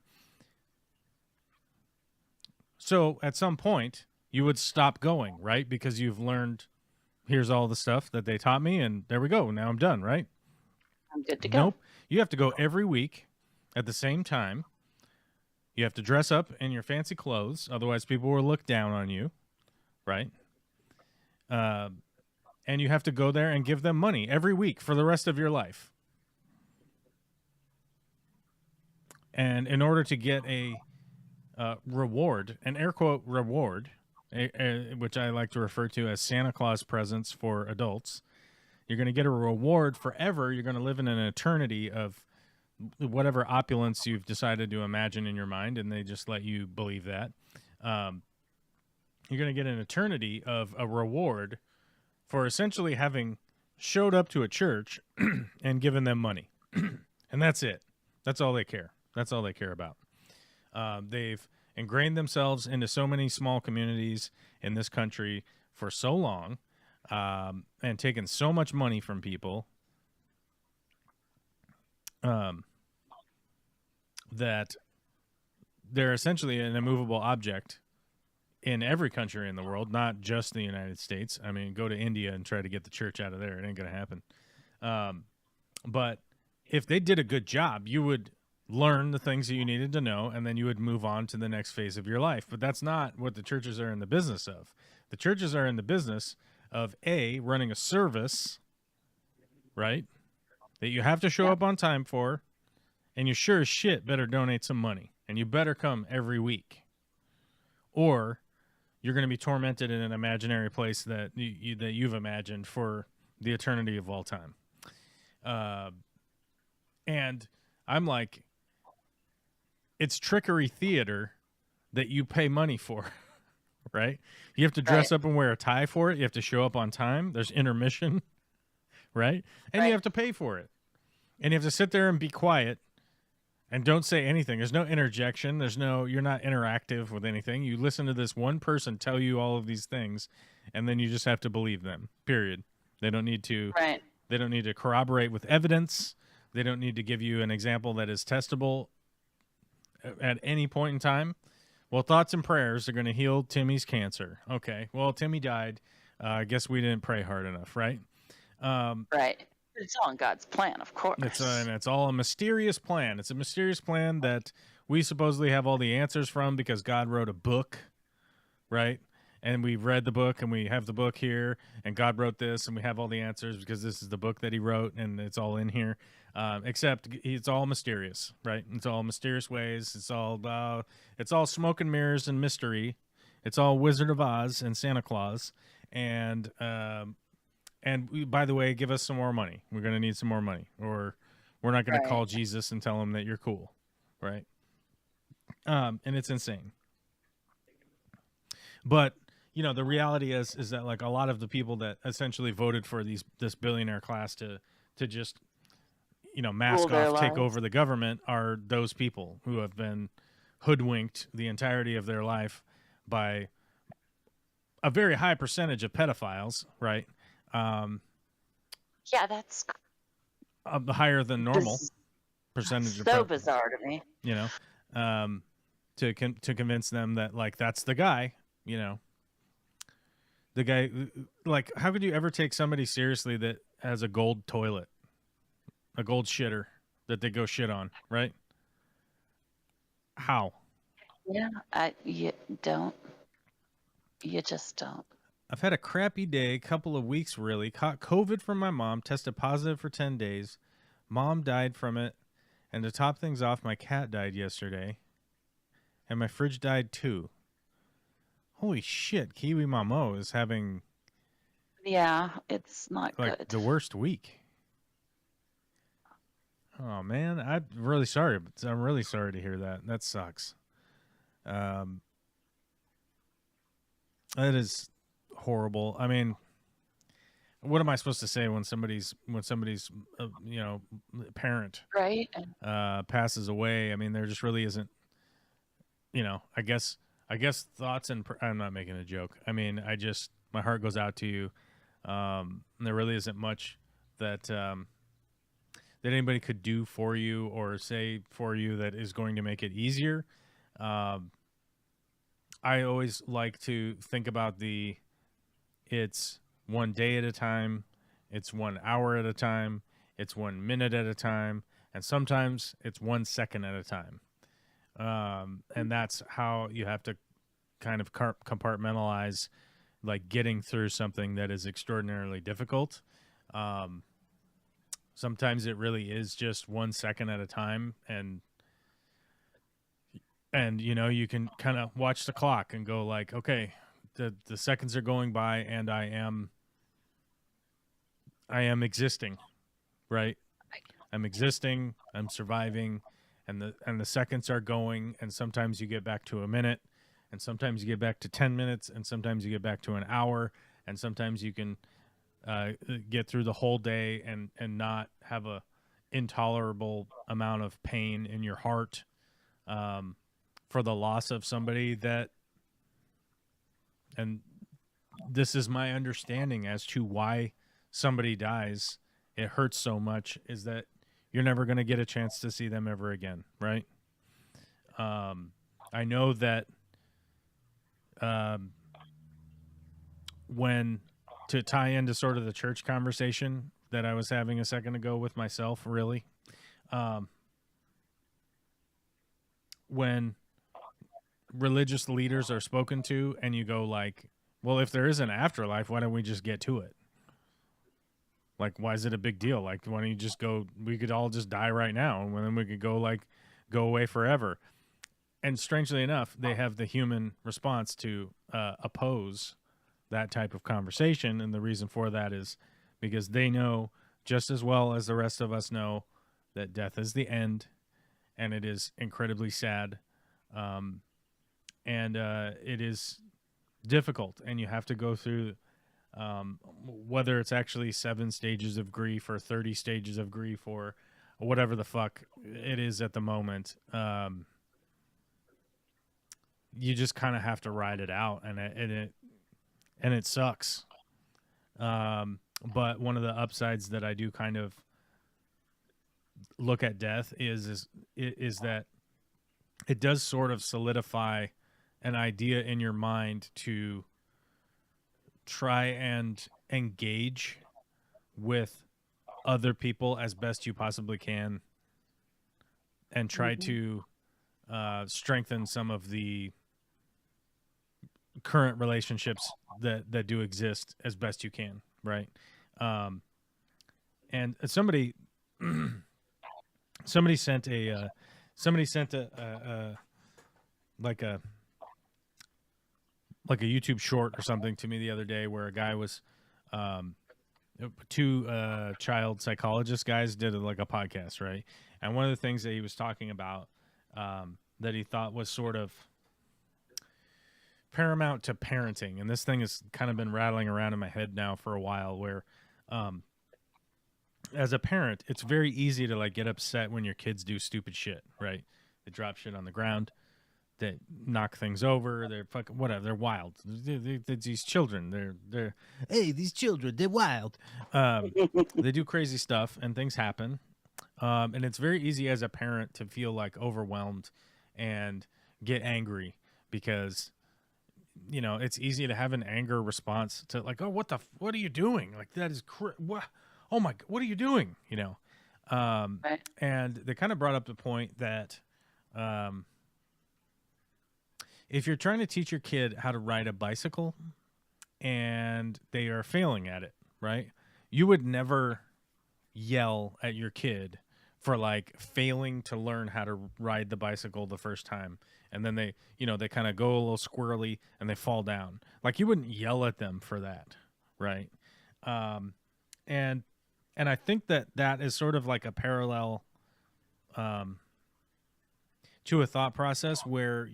So at some point, you would stop going, right? Because you've learned, here's all the stuff that they taught me, and there we go. Now I'm done, right? I'm good to go. Nope. You have to go every week at the same time. You have to dress up in your fancy clothes. Otherwise, people will look down on you, right? And you have to go there and give them money every week for the rest of your life. And in order to get a reward, an air quote reward, which I like to refer to as Santa Claus presents for adults, you're going to get a reward forever. You're going to live in an eternity of whatever opulence you've decided to imagine in your mind, and they just let you believe that. You're going to get an eternity of a reward for essentially having showed up to a church and given them money. And that's it. That's all they care. That's all they care about. They've ingrained themselves into so many small communities in this country for so long, and taken so much money from people that they're essentially an immovable object in every country in the world, not just the United States. I mean, go to India and try to get the church out of there. It ain't going to happen. But if they did a good job, you would learn the things that you needed to know, and then you would move on to the next phase of your life. But that's not what the churches are in the business of. The churches are in the business of running a service, right, that you have to show up on time for, and you sure as shit better donate some money, and you better come every week, or you're going to be tormented in an imaginary place that you've imagined for the eternity of all time. And I'm like, it's trickery theater that you pay money for, right? You have to dress up and wear a tie for it. You have to show up on time. There's intermission, right? And you have to pay for it. And you have to sit there and be quiet And don't say anything. There's no interjection. You're not interactive with anything. You listen to this one person tell you all of these things, and then you just have to believe them. Period. They don't need to Right. They don't need to corroborate with evidence. They don't need to give you an example that is testable at any point in time. Well, thoughts and prayers are going to heal Timmy's cancer. Okay. Well, Timmy died. I guess we didn't pray hard enough, right? Right. It's all in God's plan, of course. It's all a mysterious plan. It's a mysterious plan that we supposedly have all the answers from because God wrote a book, right? And we've read the book, and we have the book here, and God wrote this, and we have all the answers because this is the book that he wrote, and it's all in here. Except it's all mysterious, right? It's all mysterious ways. It's all smoke and mirrors and mystery. It's all Wizard of Oz and Santa Claus. And by the way, give us some more money. We're going to need some more money, or we're not going to call Jesus and tell him that you're cool, right? And it's insane. But the reality is that like a lot of the people that essentially voted for this billionaire class to just mask off, take over the government are those people who have been hoodwinked the entirety of their life by a very high percentage of pedophiles, right? Yeah, that's higher than normal percentage. So bizarre to me. To convince them that like that's the guy, the guy. Like, how could you ever take somebody seriously that has a gold toilet, a gold shitter that they go shit on, right? How? Yeah, you don't. You just don't. I've had a crappy day, couple of weeks really. Caught COVID from my mom, tested positive for 10 days. Mom died from it. And to top things off, my cat died yesterday. And my fridge died too. Holy shit, Kiwi Mamo is having... Yeah, it's not like good. The worst week. Oh, man, I'm really sorry. I'm really sorry to hear that. That sucks. That is... horrible. I mean, what am I supposed to say when somebody's parent right passes away? I mean, there just really isn't, I guess thoughts and I'm not making a joke. I mean, my heart goes out to you. There really isn't much that anybody could do for you or say for you that is going to make it easier. I always like to think about it's 1 day at a time, it's 1 hour at a time, it's 1 minute at a time, and sometimes it's 1 second at a time. And that's how you have to kind of compartmentalize, like getting through something that is extraordinarily difficult. Sometimes it really is just 1 second at a time, and you can kind of watch the clock and go like, okay, the seconds are going by and I am existing, right? I'm existing, I'm surviving, and the seconds are going, and sometimes you get back to a minute, and sometimes you get back to 10 minutes, and sometimes you get back to an hour, and sometimes you can get through the whole day and not have a intolerable amount of pain in your heart for the loss of somebody that. And this is my understanding as to why somebody dies. It hurts so much is that you're never going to get a chance to see them ever again, right? I know that when to tie into sort of the church conversation that I was having a second ago with myself, really, when religious leaders are spoken to and you go like, well, if there is an afterlife, why don't we just get to it? Like, why is it a big deal? Like, why don't you just go, we could all just die right now, and then we could go away forever. And strangely enough, they have the human response to oppose that type of conversation. And the reason for that is because they know just as well as the rest of us know that death is the end, and it is incredibly sad. And it is difficult, and you have to go through whether it's actually 7 stages of grief or 30 stages of grief or whatever the fuck it is at the moment. You just kind of have to ride it out, and it sucks. But one of the upsides that I do kind of look at death is that it does sort of solidify an idea in your mind to try and engage with other people as best you possibly can, and try to strengthen some of the current relationships that do exist as best you can, right? And somebody sent a like a YouTube short or something to me the other day, where a guy was two child psychologist guys did like a podcast, right? And one of the things that he was talking about that he thought was sort of paramount to parenting, and this thing has kind of been rattling around in my head now for a while, where as a parent, it's very easy to like get upset when your kids do stupid shit, right? They drop shit on the ground, they knock things over, they're fucking whatever, they're wild. These children, they're hey, these children, they're wild. They do crazy stuff and things happen. And it's very easy as a parent to feel like overwhelmed and get angry, because you know, it's easy to have an anger response to like, oh, what are you doing? Like, that is what? Oh my, what are you doing? You know? Right. And they kind of brought up the point that if you're trying to teach your kid how to ride a bicycle and they are failing at it, right? You would never yell at your kid for like failing to learn how to ride the bicycle the first time, and then they, you know, they kind of go a little squirrely and they fall down. Like, you wouldn't yell at them for that, right? And I think that is sort of like a parallel to a thought process where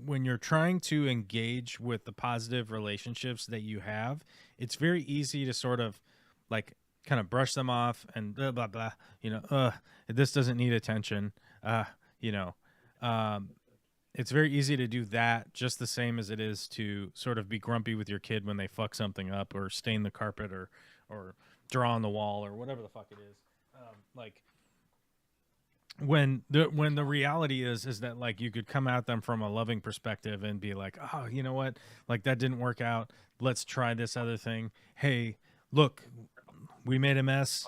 when you're trying to engage with the positive relationships that you have, it's very easy to sort of like kind of brush them off and blah, blah, blah, you know, this doesn't need attention. You know, it's very easy to do that, just the same as it is to sort of be grumpy with your kid when they fuck something up or stain the carpet or draw on the wall or whatever the fuck it is. Like, when the reality is that like you could come at them from a loving perspective and be like, oh, you know what, like that didn't work out, let's try this other thing. Hey, look, we made a mess.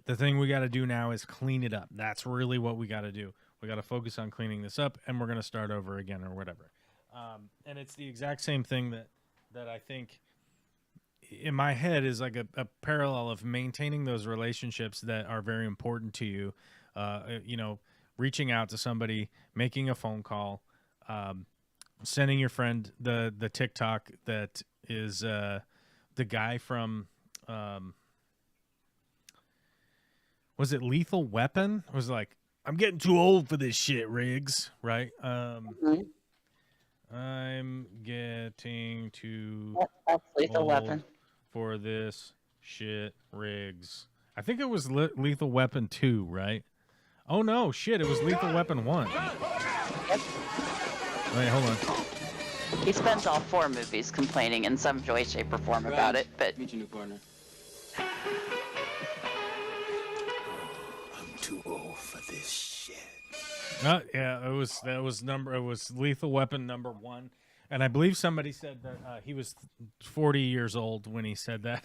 The thing we got to do now is clean it up. That's really what we got to do. We got to focus on cleaning this up, and we're going to start over again or whatever. And it's the exact same thing that I think in my head is like a parallel of maintaining those relationships that are very important to you. You know, reaching out to somebody, making a phone call, sending your friend the TikTok that is the guy from was it Lethal Weapon? It was like, I'm getting too old for this shit, Riggs, right? I'm getting too That's Lethal old Weapon. for this shit, Riggs. I think it was Lethal Weapon 2, right? Oh no, shit, it was Lethal Weapon 1. Yep. Wait, hold on. He spends all 4 movies complaining in some way, shape, or form about it, but Meet your new partner. I'm too old for this shit. Yeah, it was Lethal Weapon number 1, and I believe somebody said that he was 40 years old when he said that.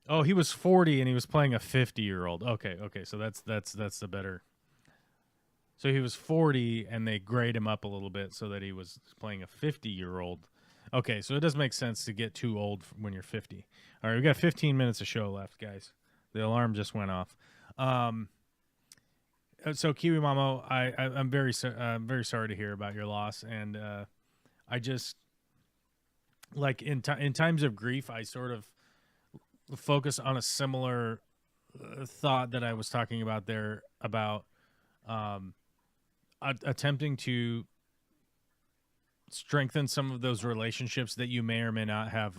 Oh, he was 40 and he was playing a 50-year-old. Okay, so that's the better. So he was 40 and they grade him up a little bit so that he was playing a 50-year-old. Okay, so it does make sense to get too old when you're 50. All right, we got 15 minutes of show left, guys. The alarm just went off. So Kiwi Mamo, I'm very sorry to hear about your loss, and I just like in times of grief, I sort of focus on a similar thought that I was talking about there about attempting to strengthen some of those relationships that you may or may not have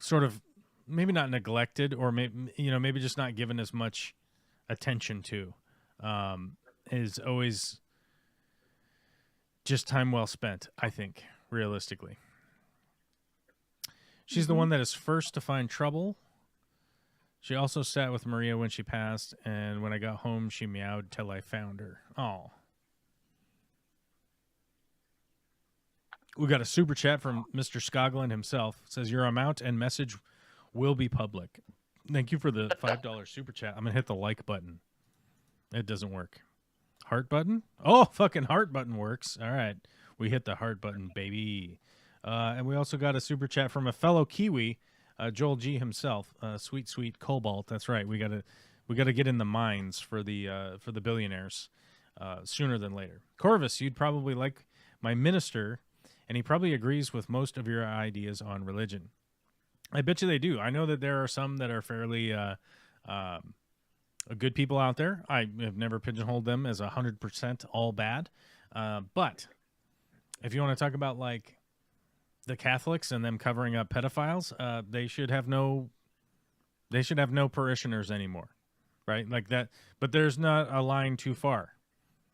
sort of maybe not neglected, or maybe just not given as much attention to, is always just time well spent, I think, realistically. She's the one that is first to find trouble. She also sat with Maria when she passed, and when I got home, she meowed till I found her. Oh. We got a super chat from Mr. Skoglund himself. It says, your amount and message will be public. Thank you for the $5 super chat. I'm going to hit the like button. It doesn't work. Heart button? Oh, fucking heart button works. All right. We hit the heart button, baby. And we also got a super chat from a fellow Kiwi, Joel G himself. Sweet Cobalt. That's right. We gotta get in the mines for the billionaires sooner than later. Corvus, you'd probably like my minister, and he probably agrees with most of your ideas on religion. I bet you they do. I know that there are some that are fairly good people out there. I have never pigeonholed them as 100% all bad. But if you want to talk about like the Catholics and them covering up pedophiles, they should have no parishioners anymore, right? Like that. But there's not a line too far,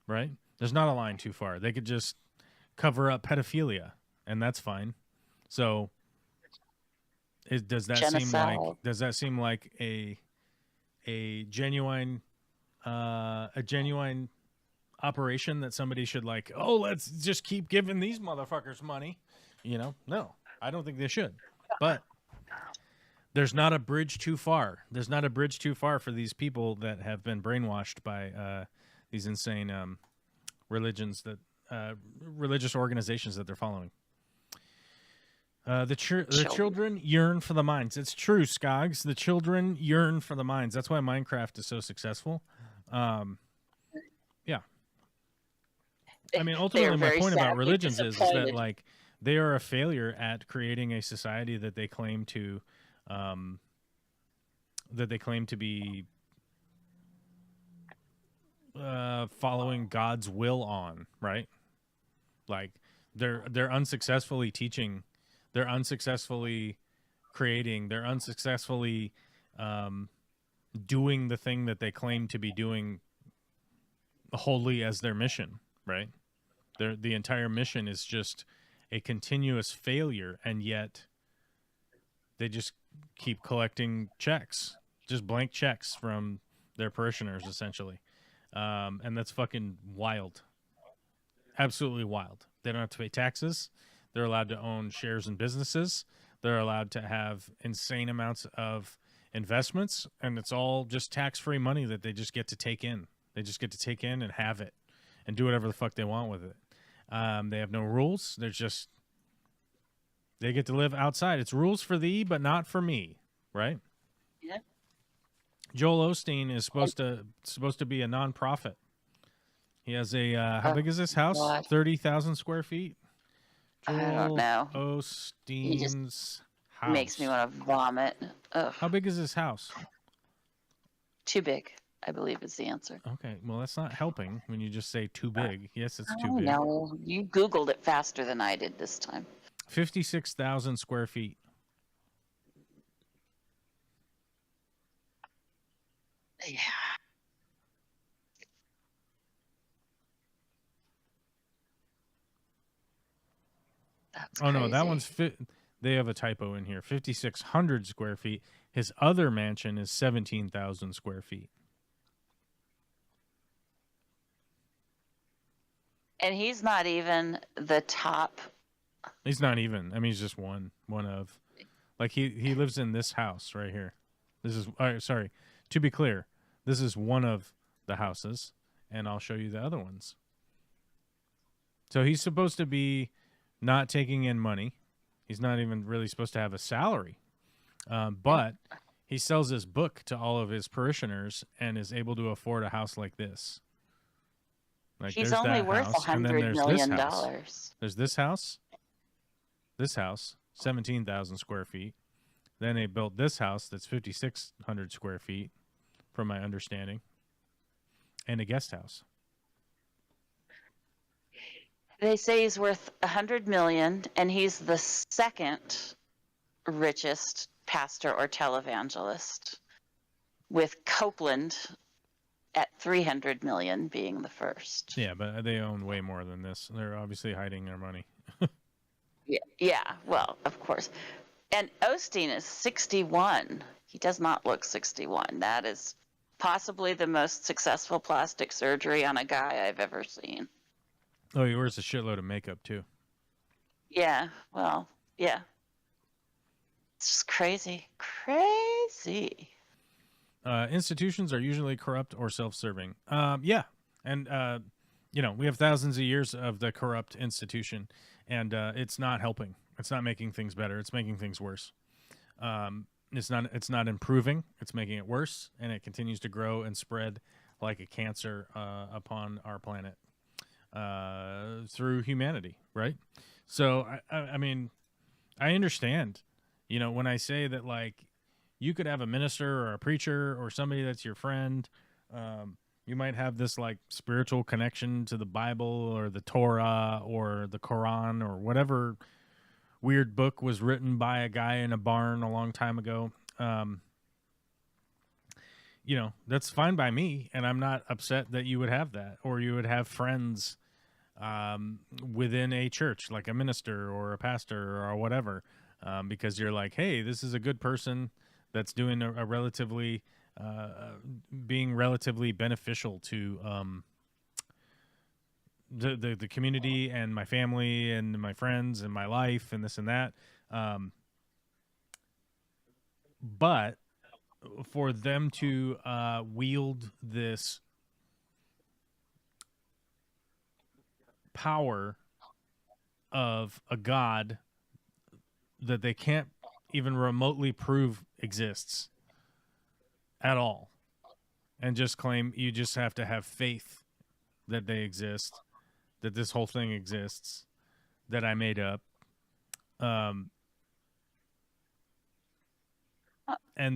right? There's not a line too far. They could just cover up pedophilia, and that's fine. So, does that seem like a genuine operation that somebody should like? Oh, let's just keep giving these motherfuckers money. No, I don't think they should. But there's not a bridge too far. There's not a bridge too far for these people that have been brainwashed by these insane religious organizations that they're following. The children yearn for the mines. It's true, Skogs. The children yearn for the mines. That's why Minecraft is so successful. Yeah. I mean, ultimately, my point about religions is that like they are a failure at creating a society that they claim to be following God's will on, right? Like they're unsuccessfully teaching, they're unsuccessfully creating, they're unsuccessfully doing the thing that they claim to be doing wholly as their mission, right? The entire mission is just a continuous failure, and yet they just keep collecting checks, just blank checks from their parishioners, essentially. And that's fucking wild. Absolutely wild. They don't have to pay taxes. They're allowed to own shares in businesses. They're allowed to have insane amounts of investments, and it's all just tax-free money that they just get to take in. They just get to take in and have it and do whatever the fuck they want with it. They have no rules. They get to live outside. It's rules for thee, but not for me, right? Yeah. Joel Osteen is supposed to be a nonprofit. He has a how big is this house? 30,000 square feet. Joel I don't know. Osteen's house Makes me want to vomit. Ugh. How big is this house? Too big, I believe is the answer. Okay, well that's not helping when you just say too big. Yes, it's too big. No, you Googled it faster than I did this time. 56,000 square feet. Yeah. That's Oh no, crazy. that one's they have a typo in here. 5,600 square feet. His other mansion is 17,000 square feet. And he's not even the top. He's not even. I mean, he's just one of. Like he lives in this house right here. This is sorry. To be clear, this is one of the houses, and I'll show you the other ones. So he's supposed to be not taking in money. He's not even really supposed to have a salary. But he sells his book to all of his parishioners and is able to afford a house like this. Like He's only worth $100 million. There's this house. This house, 17,000 square feet. Then they built this house that's 5,600 square feet, from my understanding, and a guest house. They say he's worth $100 million, and he's the second richest pastor or televangelist, with Copeland at 300 million being the first. Yeah, but they own way more than this. They're obviously hiding their money. Yeah, well, of course. And Osteen is 61. He does not look 61. That is possibly the most successful plastic surgery on a guy I've ever seen. Oh, he wears a shitload of makeup too. Yeah, well, yeah. It's just crazy. Crazy. Institutions are usually corrupt or self-serving. Yeah, and we have thousands of years of the corrupt institution, and it's not helping. It's not making things better. It's making things worse. It's not improving. It's making it worse, and it continues to grow and spread like a cancer upon our planet through humanity. Right. So I mean, I understand. When I say that, like, you could have a minister or a preacher or somebody that's your friend. You might have this like spiritual connection to the Bible or the Torah or the Quran or whatever weird book was written by a guy in a barn a long time ago. That's fine by me. And I'm not upset that you would have that, or you would have friends within a church, like a minister or a pastor or whatever, because you're like, hey, this is a good person that's doing a relatively being relatively beneficial to the community and my family and my friends and my life and this and that. But for them to wield this power of a god that they can't even remotely prove exists at all, and just claim you just have to have faith that they exist, that this whole thing exists, that I made up, and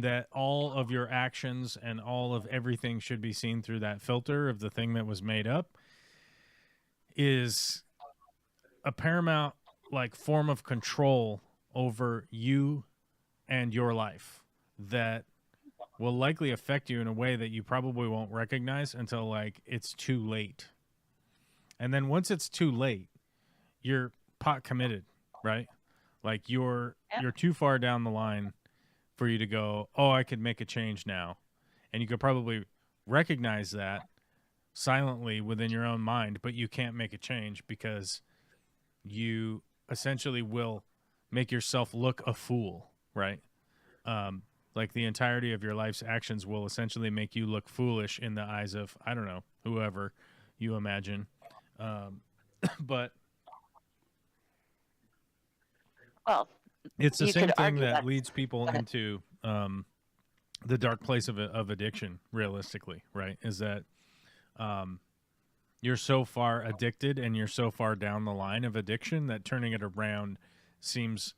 that all of your actions and all of everything should be seen through that filter of the thing that was made up, is a paramount like form of control over you and your life that will likely affect you in a way that you probably won't recognize until like it's too late. And then once it's too late, you're pot committed, right? Like you're too far down the line for you to go, oh, I could make a change now. And you could probably recognize that silently within your own mind, but you can't make a change because you essentially will make yourself look a fool, right? Like the entirety of your life's actions will essentially make you look foolish in the eyes of, I don't know, whoever you imagine. But well, it's the same thing argue that leads people into the dark place of addiction, realistically, right? Is that you're so far addicted and you're so far down the line of addiction that turning it around seems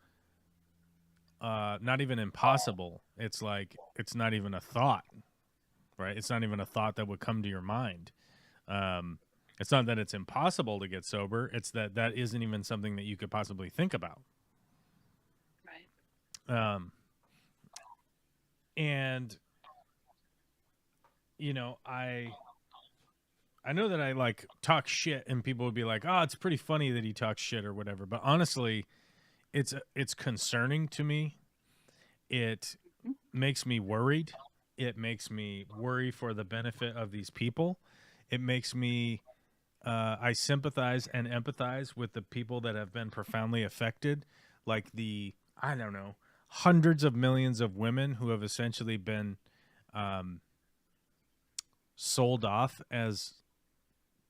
not even impossible. It's like it's not even a thought, right? It's not even a thought that would come to your mind. It's not that it's impossible to get sober. It's that isn't even something that you could possibly think about. Right. And I know that I like talk shit and people would be like, oh, it's pretty funny that he talks shit or whatever. But honestly, it's concerning to me. It makes me worried. It makes me worry for the benefit of these people. It makes me, I sympathize and empathize with the people that have been profoundly affected. Like I don't know, hundreds of millions of women who have essentially been sold off as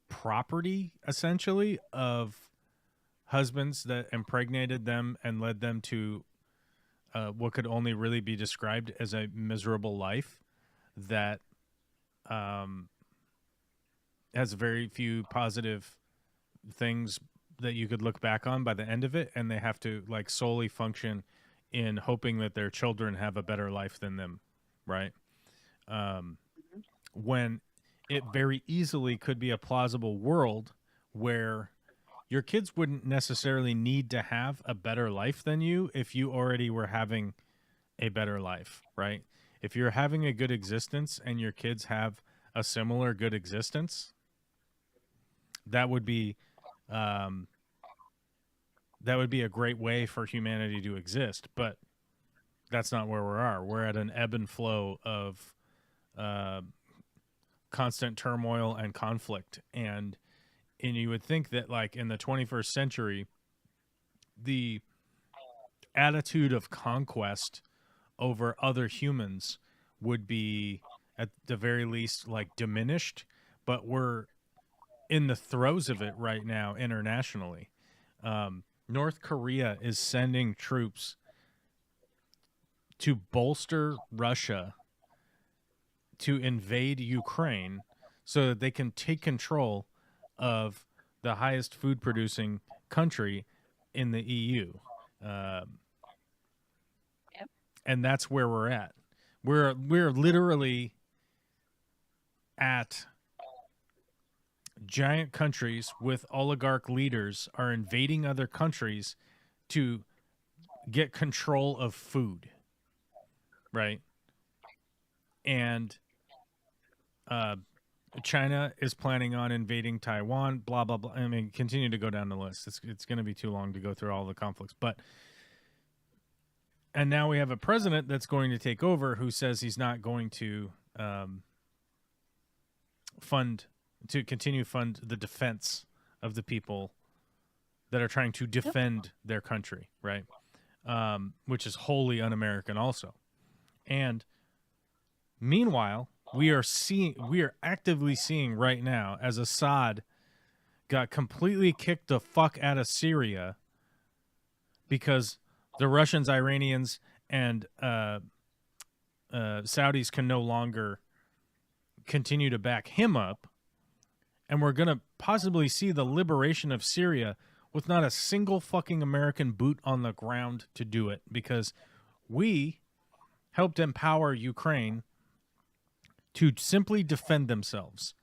property, essentially, of husbands that impregnated them and led them to what could only really be described as a miserable life that has very few positive things that you could look back on by the end of it, and they have to like solely function in hoping that their children have a better life than them, right? When it very easily could be a plausible world where your kids wouldn't necessarily need to have a better life than you if you already were having a better life, right? If you're having a good existence and your kids have a similar good existence, that would be um, a great way for humanity to exist. But that's not where we are. We're at an ebb and flow of uh, constant turmoil and conflict, and you would think that, like, in the 21st century, the attitude of conquest over other humans would be, at the very least, like, diminished. But we're in the throes of it right now internationally. North Korea is sending troops to bolster Russia to invade Ukraine so that they can take control of the highest food producing country in the EU. Yep. And that's where we're at. We're literally at giant countries with oligarch leaders are invading other countries to get control of food, right? And China is planning on invading Taiwan, blah, blah, blah. I mean, continue to go down the list. It's going to be too long to go through all the conflicts. And now we have a president that's going to take over who says he's not going to continue fund the defense of the people that are trying to defend their country, right? Which is wholly un-American also. And meanwhile, we are actively seeing right now, as Assad got completely kicked the fuck out of Syria because the Russians, Iranians, and Saudis can no longer continue to back him up. And we're going to possibly see the liberation of Syria with not a single fucking American boot on the ground to do it, because we helped empower Ukraine to simply defend themselves.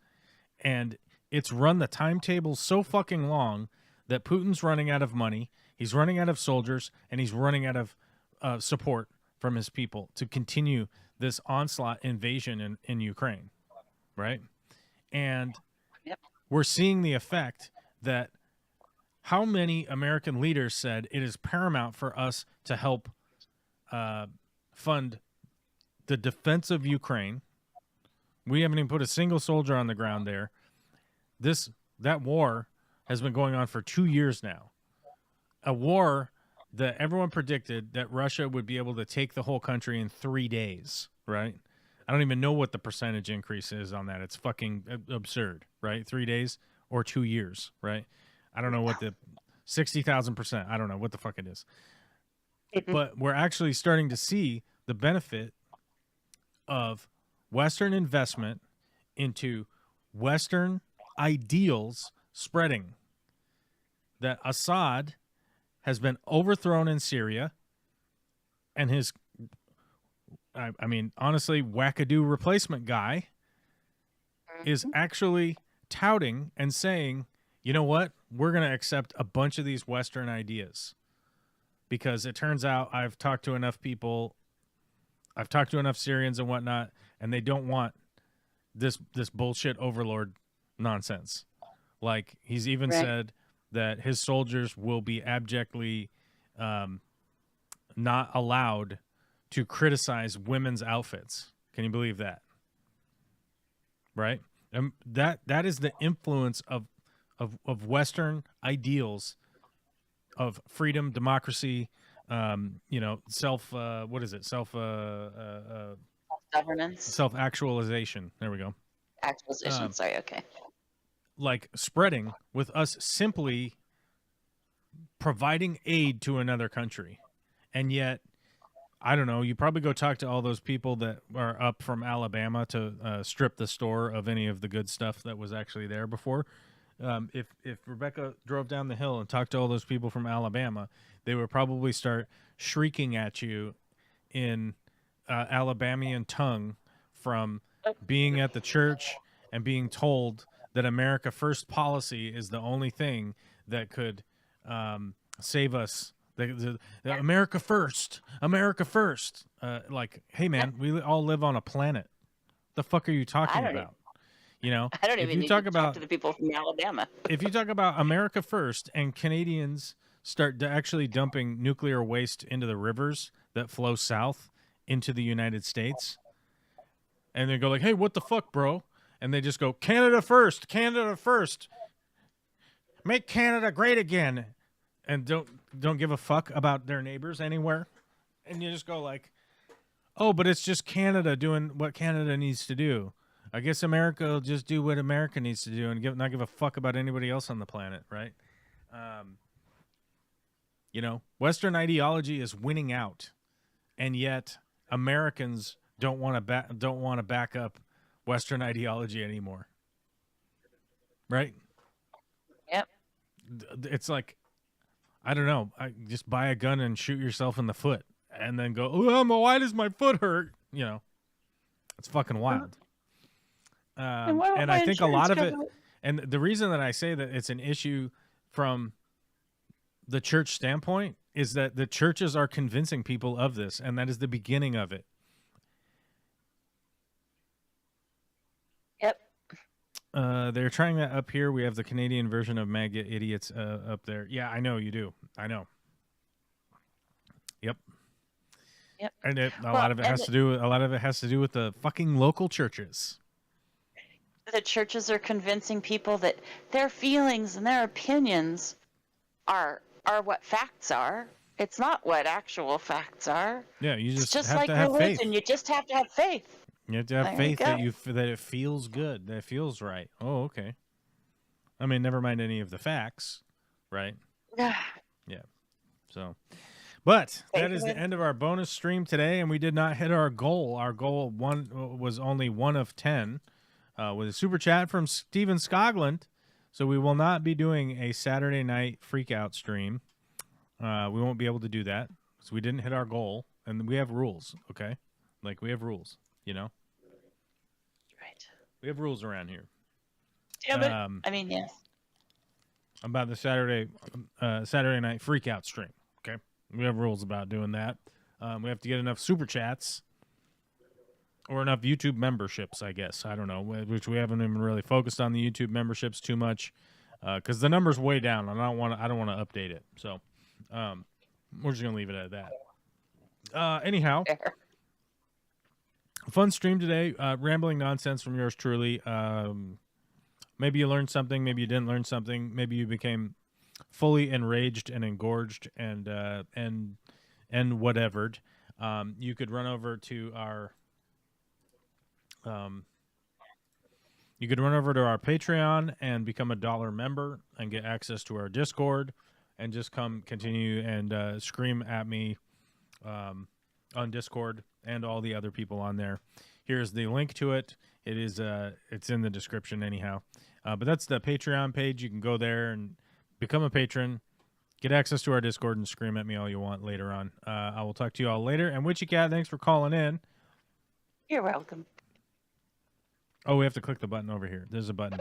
And it's run the timetable so fucking long that Putin's running out of money, he's running out of soldiers, and he's running out of support from his people to continue this onslaught invasion in Ukraine, right? And we're seeing the effect that how many American leaders said it is paramount for us to help fund the defense of Ukraine. We haven't even put a single soldier on the ground there. That war has been going on for 2 years now. A war that everyone predicted that Russia would be able to take the whole country in 3 days, right? I don't even know what the percentage increase is on that. It's fucking absurd, right? 3 days or 2 years, right? I don't know what the 60,000%. I don't know what the fuck it is. But we're actually starting to see the benefit of Western investment into Western ideals spreading. That Assad has been overthrown in Syria, and his, I mean, honestly, wackadoo replacement guy is actually touting and saying, you know what, we're going to accept a bunch of these Western ideas. Because it turns out I've talked to enough people, I've talked to enough Syrians and whatnot, and they don't want this bullshit overlord nonsense. Like, he's even said that his soldiers will be abjectly not allowed to criticize women's outfits. Can you believe that? Right? And that is the influence of Western ideals of freedom, democracy, Governance. Self-actualization. There we go. Actualization. Sorry. Okay. Like spreading with us simply providing aid to another country. And yet, I don't know, you probably go talk to all those people that are up from Alabama to strip the store of any of the good stuff that was actually there before. If Rebecca drove down the hill and talked to all those people from Alabama, they would probably start shrieking at you in Alabamian tongue from being at the church and being told that America First policy is the only thing that could save us America first, America first. Like, hey man, we all live on a planet. The fuck are you talking about? You know, I don't if even you need talk to about talk to the people from Alabama. if you talk about America first and Canadians start actually dumping nuclear waste into the rivers that flow south into the United States, and they go like, "Hey, what the fuck, bro?" And they just go, "Canada first, Canada first, make Canada great again," and don't give a fuck about their neighbors anywhere, and you just go like, "Oh, but it's just Canada doing what Canada needs to do. I guess America will just do what America needs to do and not give a fuck about anybody else on the planet, right?" You know, Western ideology is winning out, and yet Americans don't want to back up Western ideology anymore, right? Yep. It's like, I don't know, just buy a gun and shoot yourself in the foot, and then go, "Oh, why does my foot hurt?" You know, it's fucking wild. And I think a lot of it, and the reason that I say that it's an issue from the church standpoint is that the churches are convincing people of this, and that is the beginning of it. Yep. They're trying that up here. We have the Canadian version of Maggot Idiots up there. Yeah, I know you do. I know. Yep. Yep. And a lot of it has to do with the fucking local churches. The churches are convincing people that their feelings and their opinions are what facts are. It's not what actual facts are. Yeah, you It's just just have like to have religion. faith. You just have to have faith. You have to have There faith you that it feels good, that it feels right. Oh, okay. I mean, never mind any of the facts, right? Yeah. So, but that is the end of our bonus stream today, and we did not hit our goal. Our goal was only 1 of 10, with a super chat from Steven Skoglund. So we will not be doing a Saturday night freakout stream. We won't be able to do that because we didn't hit our goal, and we have rules. Okay, like we have rules, you know. Right. We have rules around here. Damn it. I mean, yes. About the Saturday night freakout stream. Okay, we have rules about doing that. We have to get enough super chats or enough YouTube memberships, I guess. I don't know, which we haven't even really focused on the YouTube memberships too much because the number's way down, and I don't want to update it. So we're just gonna leave it at that. Anyhow. Fun stream today. Rambling nonsense from yours truly. Maybe you learned something. Maybe you didn't learn something. Maybe you became fully enraged and engorged and whatevered. You could run over to our Patreon and become a $1 member and get access to our Discord and just come continue and scream at me on Discord and all the other people on there. Here's the link to it. It's in the description anyhow. But that's the Patreon page. You can go there and become a patron, get access to our Discord, and scream at me all you want later on. I will talk to you all later. And Witchy Cat, thanks for calling in. You're welcome. Oh, we have to click the button over here. There's a button.